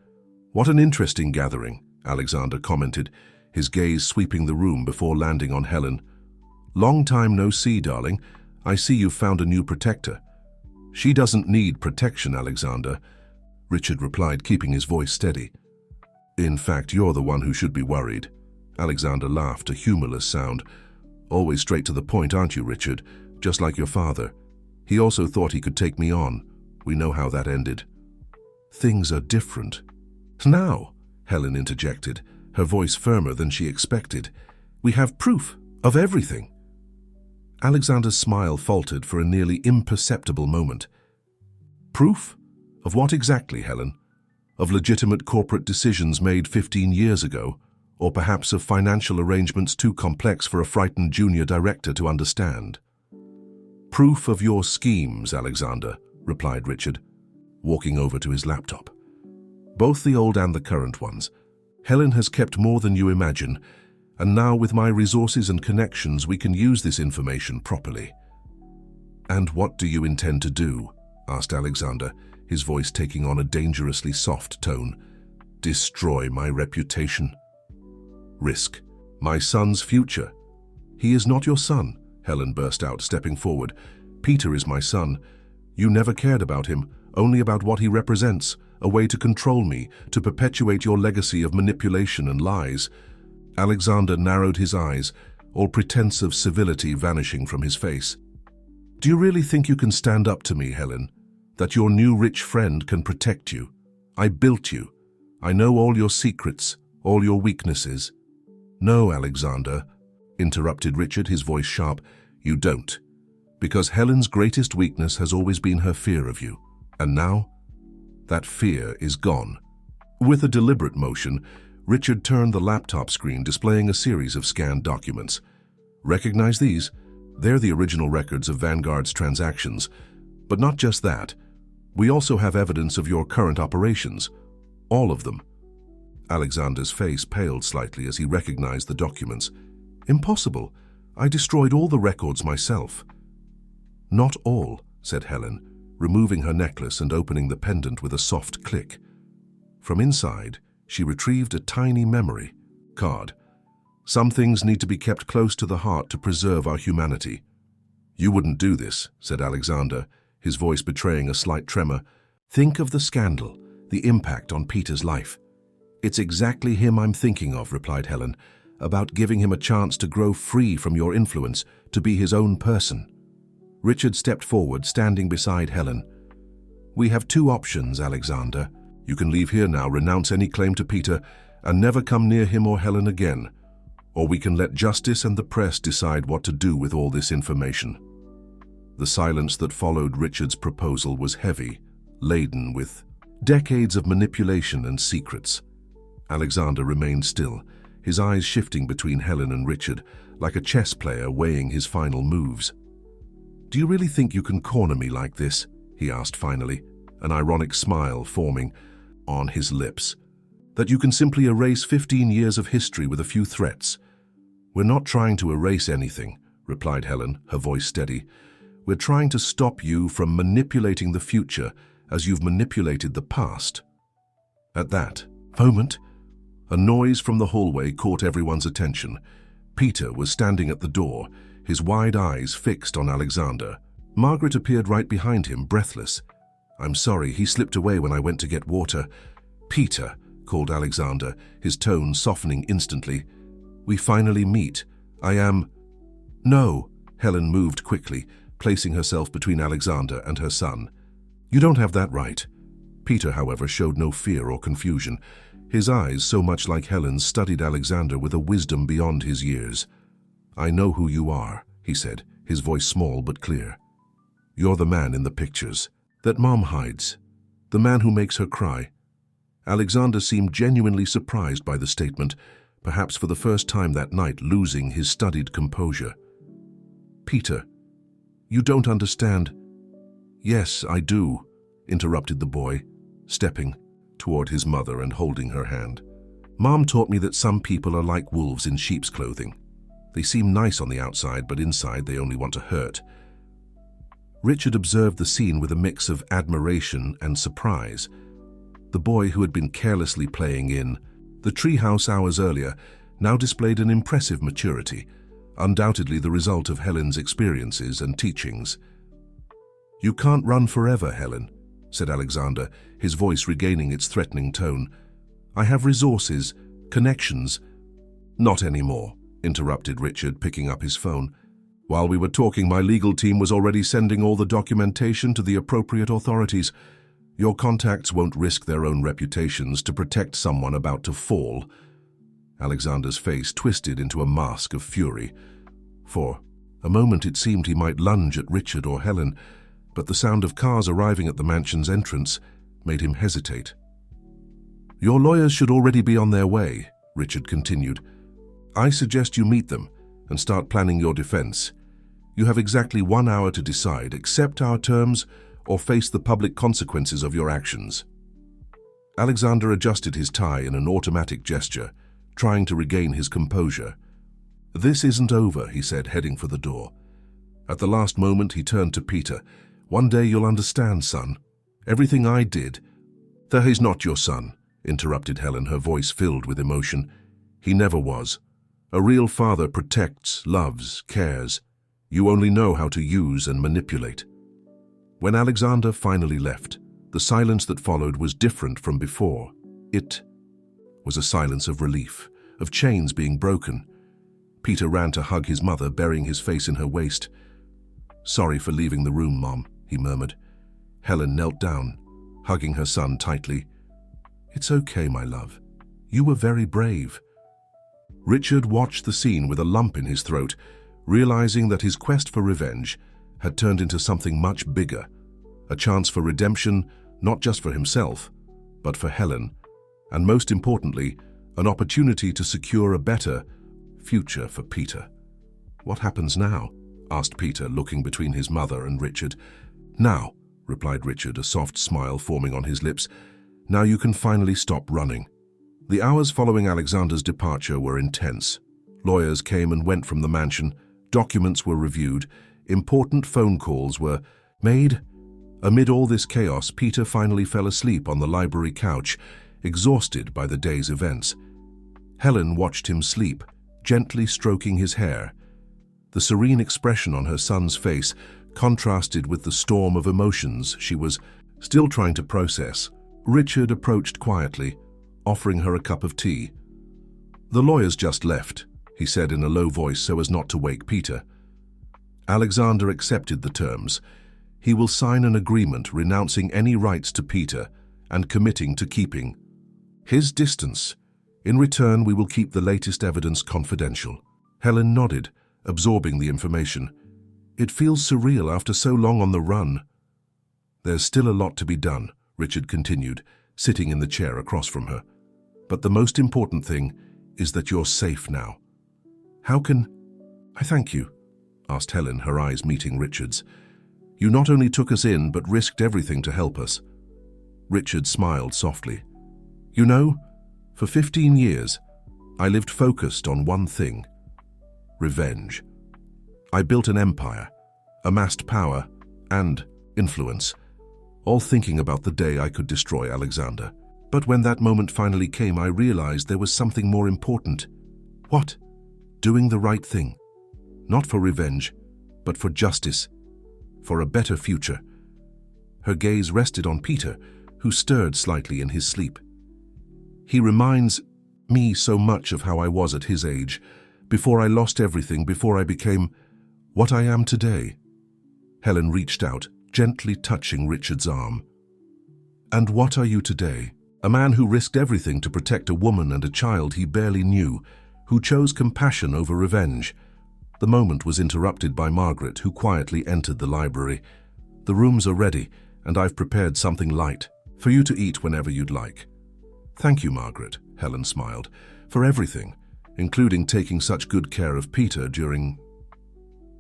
"What an interesting gathering," Alexander commented, his gaze sweeping the room before landing on Helen. "Long time no see, darling. I see you've found a new protector." "She doesn't need protection, Alexander," Richard replied, keeping his voice steady. "In fact, you're the one who should be worried." Alexander laughed, a humorless sound. "Always straight to the point, aren't you, Richard? Just like your father. He also thought he could take me on. We know how that ended." "Things are different." "Now," Helen interjected, her voice firmer than she expected, "we have proof of everything." Alexander's smile faltered for a nearly imperceptible moment. "Proof? Of what exactly, Helen? Of legitimate corporate decisions made 15 years ago, or perhaps of financial arrangements too complex for a frightened junior director to understand?" "Proof of your schemes, Alexander," replied Richard, walking over to his laptop. "Both the old and the current ones. Helen has kept more than you imagine, and now with my resources and connections we can use this information properly." "And what do you intend to do?" asked Alexander, his voice taking on a dangerously soft tone. "Destroy my reputation? Risk my son's future?" "He is not your son," Helen burst out, stepping forward. "Peter is my son. You never cared about him, only about what he represents, a way to control me, to perpetuate your legacy of manipulation and lies." Alexander narrowed his eyes, all pretense of civility vanishing from his face. "Do you really think you can stand up to me, Helen? That your new rich friend can protect you? I built you. I know all your secrets, all your weaknesses." "No, Alexander," interrupted Richard, his voice sharp. "You don't. Because Helen's greatest weakness has always been her fear of you. And now, that fear is gone." With a deliberate motion, Richard turned the laptop screen, displaying a series of scanned documents. "Recognize these? They're the original records of Vanguard's transactions. But not just that. We also have evidence of your current operations. All of them." Alexander's face paled slightly as he recognized the documents. "Impossible. I destroyed all the records myself." "Not all," said Helen, removing her necklace and opening the pendant with a soft click. From inside, she retrieved a tiny memory card. "Some things need to be kept close to the heart to preserve our humanity." "You wouldn't do this," said Alexander, his voice betraying a slight tremor. "Think of the scandal, the impact on Peter's life." "It's exactly him I'm thinking of," replied Helen, "about giving him a chance to grow free from your influence, to be his own person." Richard stepped forward, standing beside Helen. "We have two options, Alexander. You can leave here now, renounce any claim to Peter, and never come near him or Helen again. Or we can let justice and the press decide what to do with all this information." The silence that followed Richard's proposal was heavy, laden with decades of manipulation and secrets. Alexander remained still, his eyes shifting between Helen and Richard, like a chess player weighing his final moves. "Do you really think you can corner me like this?" he asked finally, an ironic smile forming on his lips. "That you can simply erase 15 years of history with a few threats?" "We're not trying to erase anything," replied Helen, her voice steady. "We're trying to stop you from manipulating the future as you've manipulated the past." At that moment, a noise from the hallway caught everyone's attention. Peter was standing at the door, his wide eyes fixed on Alexander. Margaret appeared right behind him, breathless. "I'm sorry, he slipped away when I went to get water." "Peter," called Alexander, his tone softening instantly. "We finally meet. I am—" "No," Helen moved quickly, placing herself between Alexander and her son. "You don't have that right." Peter, however, showed no fear or confusion. His eyes, so much like Helen's, studied Alexander with a wisdom beyond his years. "I know who you are," he said, his voice small but clear. "You're the man in the pictures that Mom hides, the man who makes her cry." Alexander seemed genuinely surprised by the statement, perhaps for the first time that night losing his studied composure. "Peter, you don't understand." "Yes, I do," interrupted the boy, stepping toward his mother and holding her hand. "Mom taught me that some people are like wolves in sheep's clothing. They seem nice on the outside, but inside they only want to hurt." Richard observed the scene with a mix of admiration and surprise. The boy, who had been carelessly playing in the treehouse hours earlier, now displayed an impressive maturity, undoubtedly the result of Helen's experiences and teachings. "You can't run forever, Helen," said Alexander, his voice regaining its threatening tone. "I have resources, connections." "Not anymore," interrupted Richard, picking up his phone. "While we were talking, my legal team was already sending all the documentation to the appropriate authorities. Your contacts won't risk their own reputations to protect someone about to fall." Alexander's face twisted into a mask of fury. For a moment it seemed he might lunge at Richard or Helen, but the sound of cars arriving at the mansion's entrance made him hesitate. "Your lawyers should already be on their way," Richard continued. "I suggest you meet them and start planning your defense. You have exactly 1 hour to decide: accept our terms or face the public consequences of your actions." Alexander adjusted his tie in an automatic gesture, trying to regain his composure. "This isn't over," he said, heading for the door. At the last moment, he turned to Peter. "One day you'll understand, son. Everything I did—" "He's not your son," interrupted Helen, her voice filled with emotion. "He never was. A real father protects, loves, cares. You only know how to use and manipulate." When Alexander finally left, the silence that followed was different from before. It was a silence of relief, of chains being broken. Peter ran to hug his mother, burying his face in her waist. "Sorry for leaving the room, Mom," he murmured. Helen knelt down, hugging her son tightly. "It's okay, my love. You were very brave." Richard watched the scene with a lump in his throat, realizing that his quest for revenge had turned into something much bigger, a chance for redemption, not just for himself, but for Helen, and most importantly, an opportunity to secure a better future for Peter. "What happens now?" asked Peter, looking between his mother and Richard. "Now," replied Richard, a soft smile forming on his lips, "now you can finally stop running." The hours following Alexander's departure were intense. Lawyers came and went from the mansion, documents were reviewed, important phone calls were made. Amid all this chaos, Peter finally fell asleep on the library couch, exhausted by the day's events. Helen watched him sleep, gently stroking his hair. The serene expression on her son's face contrasted with the storm of emotions she was still trying to process. Richard approached quietly, offering her a cup of tea. "The lawyers just left," he said in a low voice so as not to wake Peter. Alexander accepted the terms. He will sign an agreement renouncing any rights to Peter and committing to keeping his distance. In return, we will keep the latest evidence confidential. Helen nodded, absorbing the information. "It feels surreal after so long on the run." "There's still a lot to be done," Richard continued, sitting in the chair across from her. "But the most important thing is that you're safe now." "How can I thank you?" asked Helen, her eyes meeting Richard's. "You not only took us in, but risked everything to help us." Richard smiled softly. "You know, for 15 years, I lived focused on one thing: revenge. I built an empire, amassed power and influence, all thinking about the day I could destroy Alexander. But when that moment finally came, I realized there was something more important." "What?" "Doing the right thing. Not for revenge, but for justice, for a better future. Her gaze rested on Peter, who stirred slightly in his sleep. He reminds me so much of how I was at his age, before I lost everything, before I became what I am today. Helen reached out, gently touching Richard's arm. And what are you today? A man who risked everything to protect a woman and a child he barely knew, who chose compassion over revenge. The moment was interrupted by Margaret, who quietly entered the library. The rooms are ready, and I've prepared something light for you to eat whenever you'd like. Thank you, Margaret, Helen smiled, for everything, including taking such good care of Peter during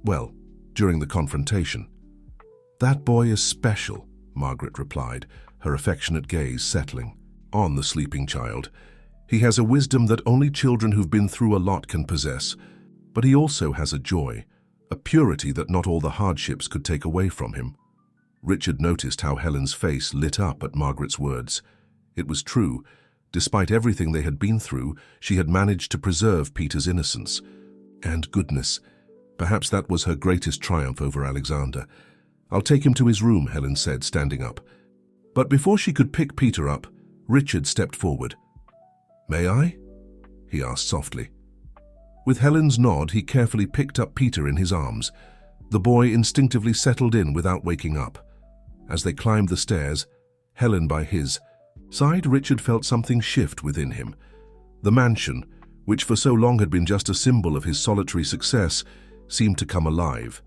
the confrontation. That boy is special, Margaret replied, her affectionate gaze settling on the sleeping child. He has a wisdom that only children who've been through a lot can possess, but he also has a joy, a purity that not all the hardships could take away from him. Richard noticed how Helen's face lit up at Margaret's words. It was true. Despite everything they had been through, she had managed to preserve Peter's innocence and goodness. Perhaps that was her greatest triumph over Alexander. I'll take him to his room, Helen said, standing up. But before she could pick Peter up, Richard stepped forward. May I? He asked softly. With Helen's nod, he carefully picked up Peter in his arms. The boy instinctively settled in without waking up. As they climbed the stairs, Helen by his side, Richard felt something shift within him. The mansion, which for so long had been just a symbol of his solitary success, seemed to come alive.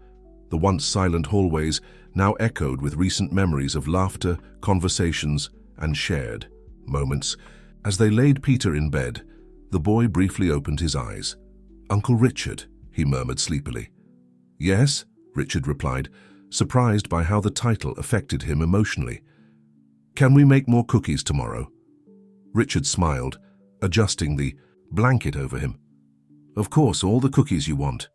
The once silent hallways now echoed with recent memories of laughter, conversations, and shared moments. As they laid Peter in bed, the boy briefly opened his eyes. Uncle Richard, he murmured sleepily. Yes, Richard replied, surprised by how the title affected him emotionally. Can we make more cookies tomorrow? Richard smiled, adjusting the blanket over him. Of course, all the cookies you want.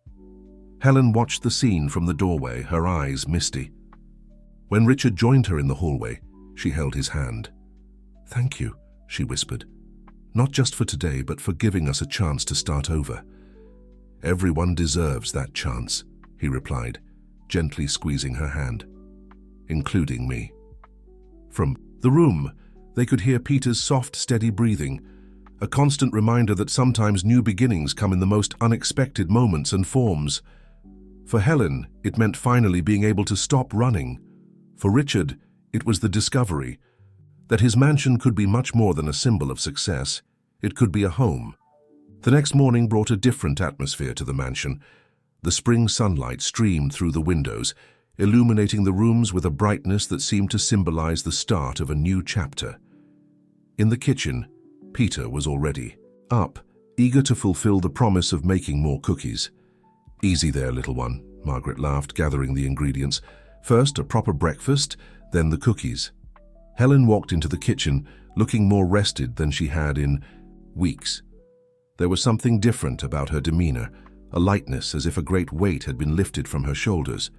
Helen watched the scene from the doorway, her eyes misty. When Richard joined her in the hallway, she held his hand. Thank you, she whispered. Not just for today, but for giving us a chance to start over. Everyone deserves that chance, he replied, gently squeezing her hand. Including me. From the room, they could hear Peter's soft, steady breathing, a constant reminder that sometimes new beginnings come in the most unexpected moments and forms. For Helen, it meant finally being able to stop running. For Richard, it was the discovery that his mansion could be much more than a symbol of success. It could be a home. The next morning brought a different atmosphere to the mansion. The spring sunlight streamed through the windows, illuminating the rooms with a brightness that seemed to symbolize the start of a new chapter. In the kitchen, Peter was already up, eager to fulfill the promise of making more cookies. Easy there, little one, Margaret laughed, gathering the ingredients. First, a proper breakfast, then the cookies. Helen walked into the kitchen, looking more rested than she had in weeks. There was something different about her demeanor, a lightness as if a great weight had been lifted from her shoulders.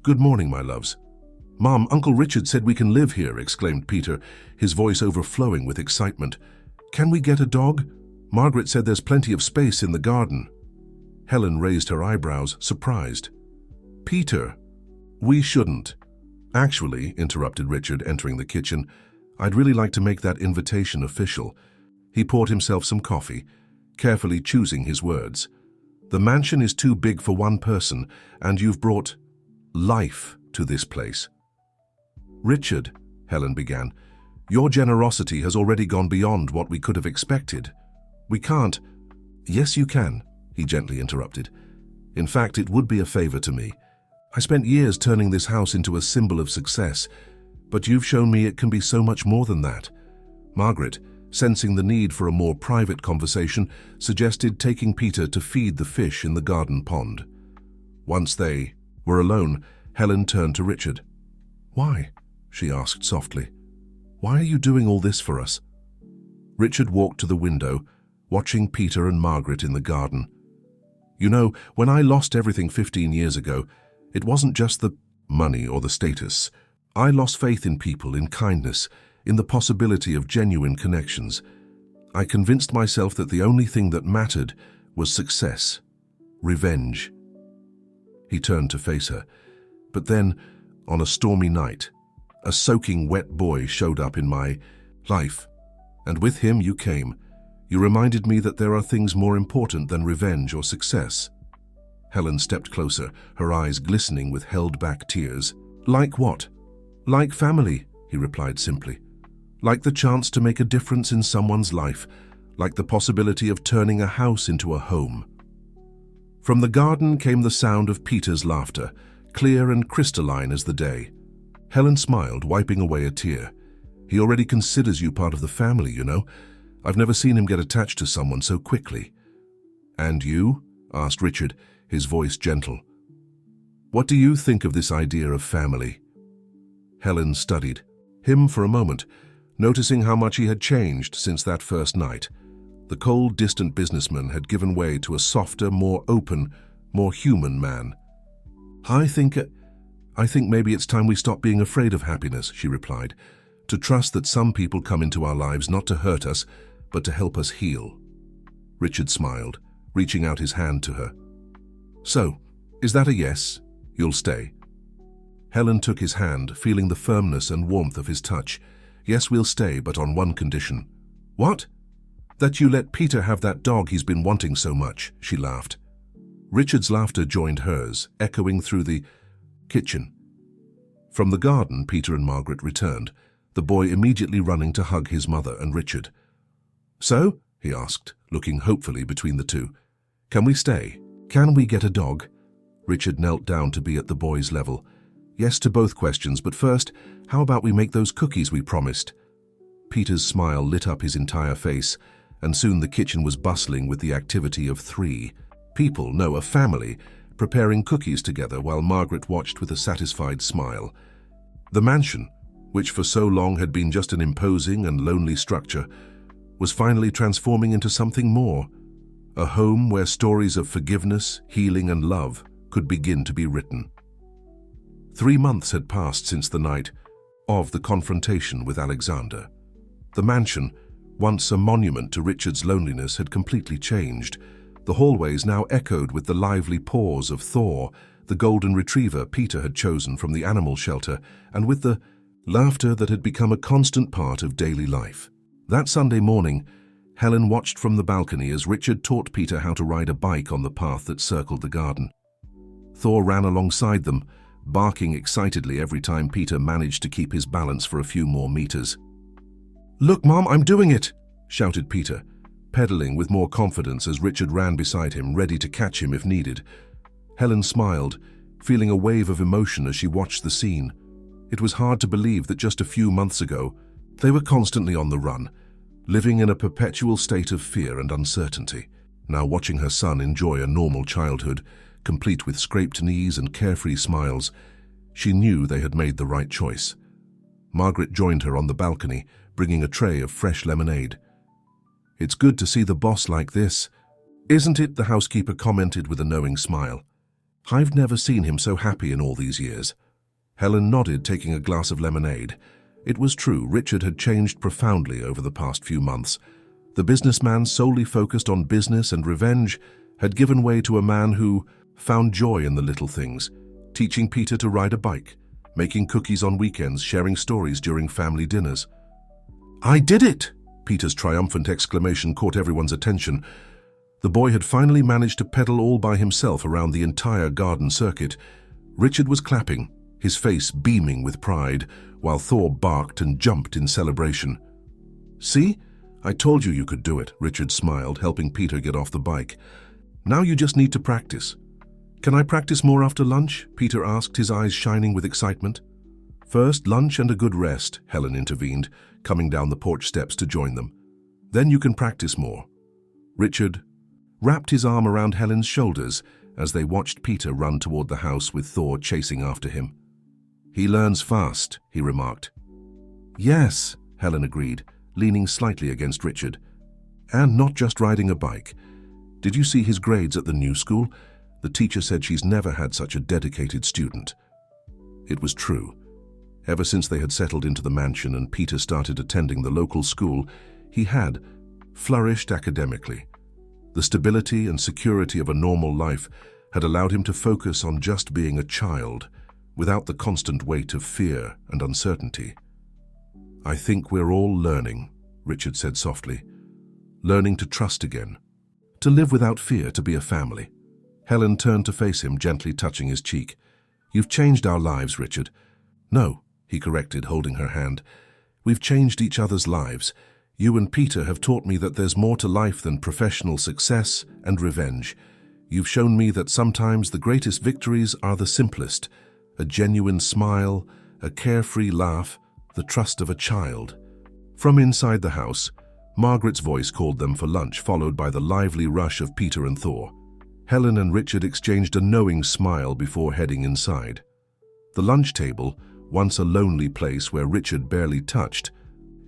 Good morning, my loves. Mom, Uncle Richard said we can live here, exclaimed Peter, his voice overflowing with excitement. Can we get a dog? Margaret said there's plenty of space in the garden. Helen raised her eyebrows, surprised. Peter, we shouldn't. Actually, interrupted Richard, entering the kitchen, I'd really like to make that invitation official. He poured himself some coffee, carefully choosing his words. The mansion is too big for one person, and you've brought life to this place. Richard, Helen began, your generosity has already gone beyond what we could have expected. We can't. Yes, you can, he gently interrupted. In fact, it would be a favor to me. I spent years turning this house into a symbol of success, but you've shown me it can be so much more than that. Margaret, sensing the need for a more private conversation, suggested taking Peter to feed the fish in the garden pond. Once they were alone, Helen turned to Richard. Why? She asked softly. Why are you doing all this for us? Richard walked to the window, watching Peter and Margaret in the garden. You know, when I lost everything 15 years ago, it wasn't just the money or the status. I lost faith in people, in kindness, in the possibility of genuine connections. I convinced myself that the only thing that mattered was success, revenge, He turned to face her. But then, on a stormy night, a soaking wet boy showed up in my life. And with him you came. You reminded me that there are things more important than revenge or success. Helen stepped closer, her eyes glistening with held-back tears. Like what? Like family, he replied simply. Like the chance to make a difference in someone's life, like the possibility of turning a house into a home. From the garden came the sound of Peter's laughter, clear and crystalline as the day. Helen smiled, wiping away a tear. He already considers you part of the family, you know. I've never seen him get attached to someone so quickly. And you? Asked Richard, his voice gentle. What do you think of this idea of family? Helen studied him for a moment, noticing how much he had changed since that first night. The cold, distant businessman had given way to a softer, more open, more human man. I think maybe it's time we stop being afraid of happiness, she replied, to trust that some people come into our lives not to hurt us, but to help us heal. Richard smiled, reaching out his hand to her. So, is that a yes? You'll stay? Helen took his hand, feeling the firmness and warmth of his touch. Yes, we'll stay, but on one condition. What? That you let Peter have that dog he's been wanting so much, she laughed. Richard's laughter joined hers, echoing through the kitchen. From the garden, Peter and Margaret returned, the boy immediately running to hug his mother and Richard. So, he asked, looking hopefully between the two, can we stay? Can we get a dog? Richard knelt down to be at the boy's level. Yes to both questions, but first, how about we make those cookies we promised? Peter's smile lit up his entire face, and soon the kitchen was bustling with the activity of 3 people, no, a family, preparing cookies together while Margaret watched with a satisfied smile. The mansion, which for so long had been just an imposing and lonely structure, was finally transforming into something more, a home where stories of forgiveness, healing, and love could begin to be written. 3 months had passed since the night of the confrontation with Alexander. The mansion, once a monument to Richard's loneliness, had completely changed. The hallways now echoed with the lively paws of Thor, the golden retriever Peter had chosen from the animal shelter, and with the laughter that had become a constant part of daily life. That Sunday morning, Helen watched from the balcony as Richard taught Peter how to ride a bike on the path that circled the garden. Thor ran alongside them, barking excitedly every time Peter managed to keep his balance for a few more meters. "Look, Mom, I'm doing it!" shouted Peter, pedaling with more confidence as Richard ran beside him, ready to catch him if needed. Helen smiled, feeling a wave of emotion as she watched the scene. It was hard to believe that just a few months ago, they were constantly on the run, living in a perpetual state of fear and uncertainty. Now watching her son enjoy a normal childhood, complete with scraped knees and carefree smiles, she knew they had made the right choice. Margaret joined her on the balcony, bringing a tray of fresh lemonade. "It's good to see the boss like this, isn't it?" the housekeeper commented with a knowing smile. "I've never seen him so happy in all these years." Helen nodded, taking a glass of lemonade. It was true, Richard had changed profoundly over the past few months. The businessman solely focused on business and revenge had given way to a man who found joy in the little things, teaching Peter to ride a bike, making cookies on weekends, sharing stories during family dinners. "I did it!" Peter's triumphant exclamation caught everyone's attention. The boy had finally managed to pedal all by himself around the entire garden circuit. Richard was clapping, his face beaming with pride, while Thor barked and jumped in celebration. "See? I told you could do it," Richard smiled, helping Peter get off the bike. "Now you just need to practice." "Can I practice more after lunch?" Peter asked, his eyes shining with excitement. "First, lunch and a good rest," Helen intervened, coming down the porch steps to join them. "Then you can practice more." Richard wrapped his arm around Helen's shoulders as they watched Peter run toward the house with Thor chasing after him. "He learns fast," he remarked. "Yes," Helen agreed, leaning slightly against Richard. "And not just riding a bike. Did you see his grades at the new school? The teacher said she's never had such a dedicated student." It was true. Ever since they had settled into the mansion and Peter started attending the local school, he had flourished academically. The stability and security of a normal life had allowed him to focus on just being a child, without the constant weight of fear and uncertainty. "I think we're all learning," Richard said softly. "Learning to trust again. To live without fear, to be a family." Helen turned to face him, gently touching his cheek. "You've changed our lives, Richard." "No," he corrected, holding her hand. "We've changed each other's lives. You and Peter have taught me that there's more to life than professional success and revenge. You've shown me that sometimes the greatest victories are the simplest. A genuine smile, a carefree laugh, the trust of a child." From inside the house, Margaret's voice called them for lunch, followed by the lively rush of Peter and Thor. Helen and Richard exchanged a knowing smile before heading inside. The lunch table, once a lonely place where Richard barely touched,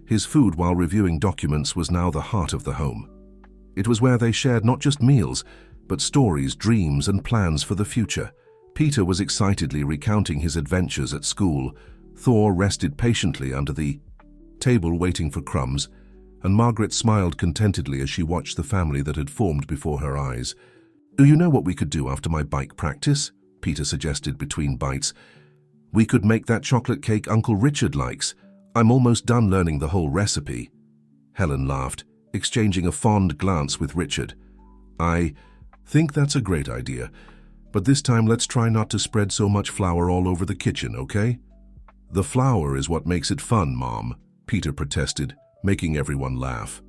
his food while reviewing documents was now the heart of the home. It was where they shared not just meals, but stories, dreams, and plans for the future. Peter was excitedly recounting his adventures at school. Thor rested patiently under the table waiting for crumbs, and Margaret smiled contentedly as she watched the family that had formed before her eyes. "Do you know what we could do after my bike practice?" Peter suggested between bites. "We could make that chocolate cake Uncle Richard likes. I'm almost done learning the whole recipe." Helen laughed, exchanging a fond glance with Richard. "I think that's a great idea, but this time let's try not to spread so much flour all over the kitchen, okay?" "The flour is what makes it fun, Mom," Peter protested, making everyone laugh.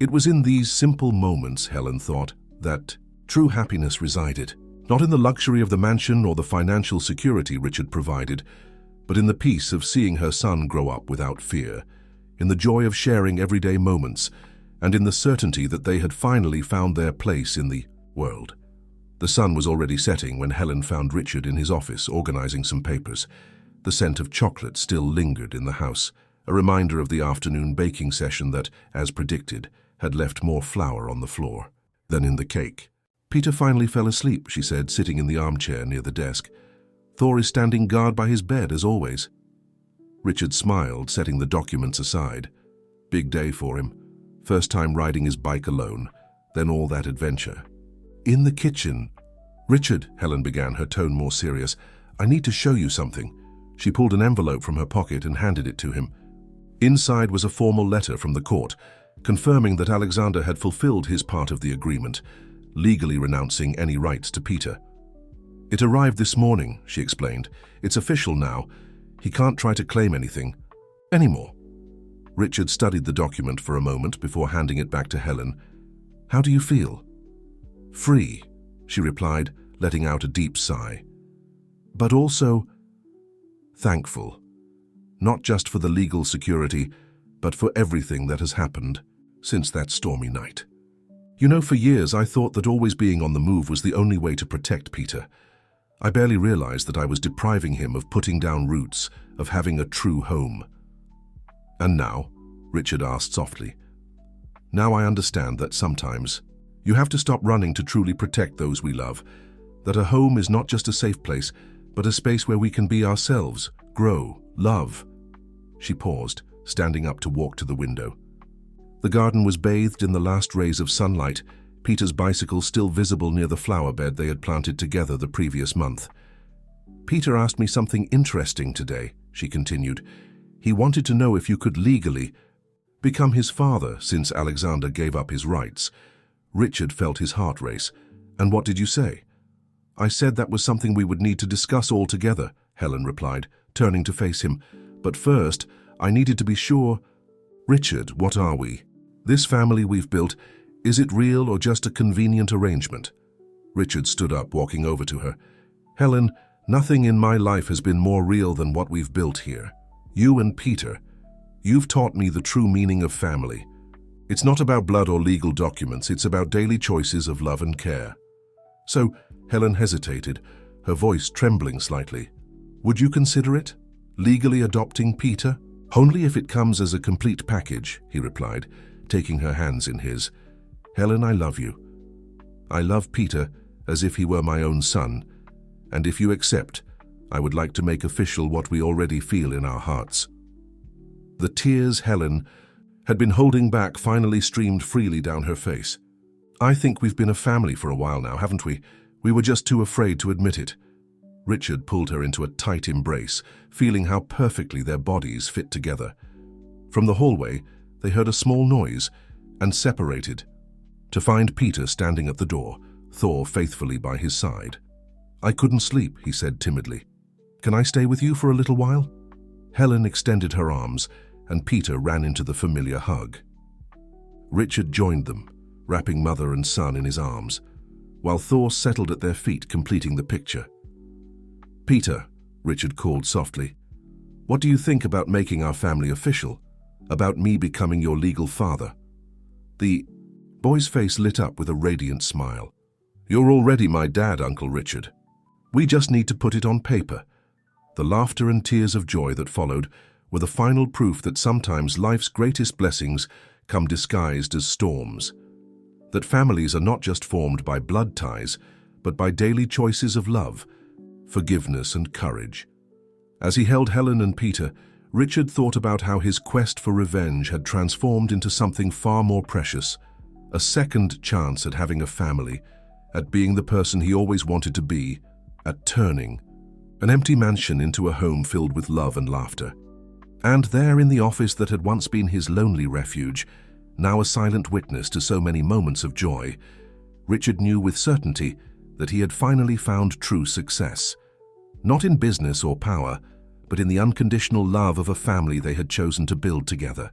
It was in these simple moments, Helen thought, that true happiness resided. Not in the luxury of the mansion or the financial security Richard provided, but in the peace of seeing her son grow up without fear, in the joy of sharing everyday moments, and in the certainty that they had finally found their place in the world. The sun was already setting when Helen found Richard in his office organizing some papers. The scent of chocolate still lingered in the house, a reminder of the afternoon baking session that, as predicted, had left more flour on the floor than in the cake. "Peter finally fell asleep," she said, sitting in the armchair near the desk. "Thor is standing guard by his bed, as always." Richard smiled, setting the documents aside. Big day for him. First time riding his bike alone, then all that adventure. "In the kitchen." "Richard," Helen began, her tone more serious, "I need to show you something." She pulled an envelope from her pocket and handed it to him. Inside was a formal letter from the court, confirming that Alexander had fulfilled his part of the agreement, legally renouncing any rights to Peter. "It arrived this morning," she explained. "It's official now. He can't try to claim anything anymore." Richard studied the document for a moment before handing it back to Helen. "How do you feel?" "Free," she replied, letting out a deep sigh. "But also thankful. Not just for the legal security, but for everything that has happened since that stormy night. You know, for years I thought that always being on the move was the only way to protect Peter. I barely realized that I was depriving him of putting down roots, of having a true home." "And now?" Richard asked softly. "Now I understand that sometimes you have to stop running to truly protect those we love, that a home is not just a safe place, but a space where we can be ourselves, grow, love." She paused, standing up to walk to the window. The garden was bathed in the last rays of sunlight, Peter's bicycle still visible near the flower bed they had planted together the previous month. "Peter asked me something interesting today," she continued. "He wanted to know if you could legally become his father since Alexander gave up his rights." Richard felt his heart race. "And what did you say?" "I said that was something we would need to discuss all together," Helen replied, turning to face him. "But first, I needed to be sure." "Richard, what are we? This family we've built, is it real or just a convenient arrangement?" Richard stood up, walking over to her. "Helen, nothing in my life has been more real than what we've built here. You and Peter, you've taught me the true meaning of family. It's not about blood or legal documents, it's about daily choices of love and care." "So," Helen hesitated, her voice trembling slightly, "would you consider it? Legally adopting Peter?" "Only if it comes as a complete package," he replied, taking her hands in his. "Helen, I love you. I love Peter as if he were my own son, and if you accept, I would like to make official what we already feel in our hearts." The tears Helen had been holding back finally streamed freely down her face. "I think we've been a family for a while now, haven't we? We were just too afraid to admit it. Richard pulled her into a tight embrace, feeling how perfectly their bodies fit together. From the hallway, they heard a small noise and separated, to find Peter standing at the door, Thor faithfully by his side. "I couldn't sleep," he said timidly. "Can I stay with you for a little while?" Helen extended her arms, and Peter ran into the familiar hug. Richard joined them, wrapping mother and son in his arms, while Thor settled at their feet, completing the picture. "Peter," Richard called softly, "what do you think about making our family official? About me becoming your legal father?" The boy's face lit up with a radiant smile. "You're already my dad, Uncle Richard. We just need to put it on paper." The laughter and tears of joy that followed were the final proof that sometimes life's greatest blessings come disguised as storms. That families are not just formed by blood ties, but by daily choices of love, forgiveness, and courage. As he held Helen and Peter, Richard thought about how his quest for revenge had transformed into something far more precious, a second chance at having a family, at being the person he always wanted to be, at turning an empty mansion into a home filled with love and laughter. And there in the office that had once been his lonely refuge, now a silent witness to so many moments of joy, Richard knew with certainty that he had finally found true success. Not in business or power, but in the unconditional love of a family they had chosen to build together.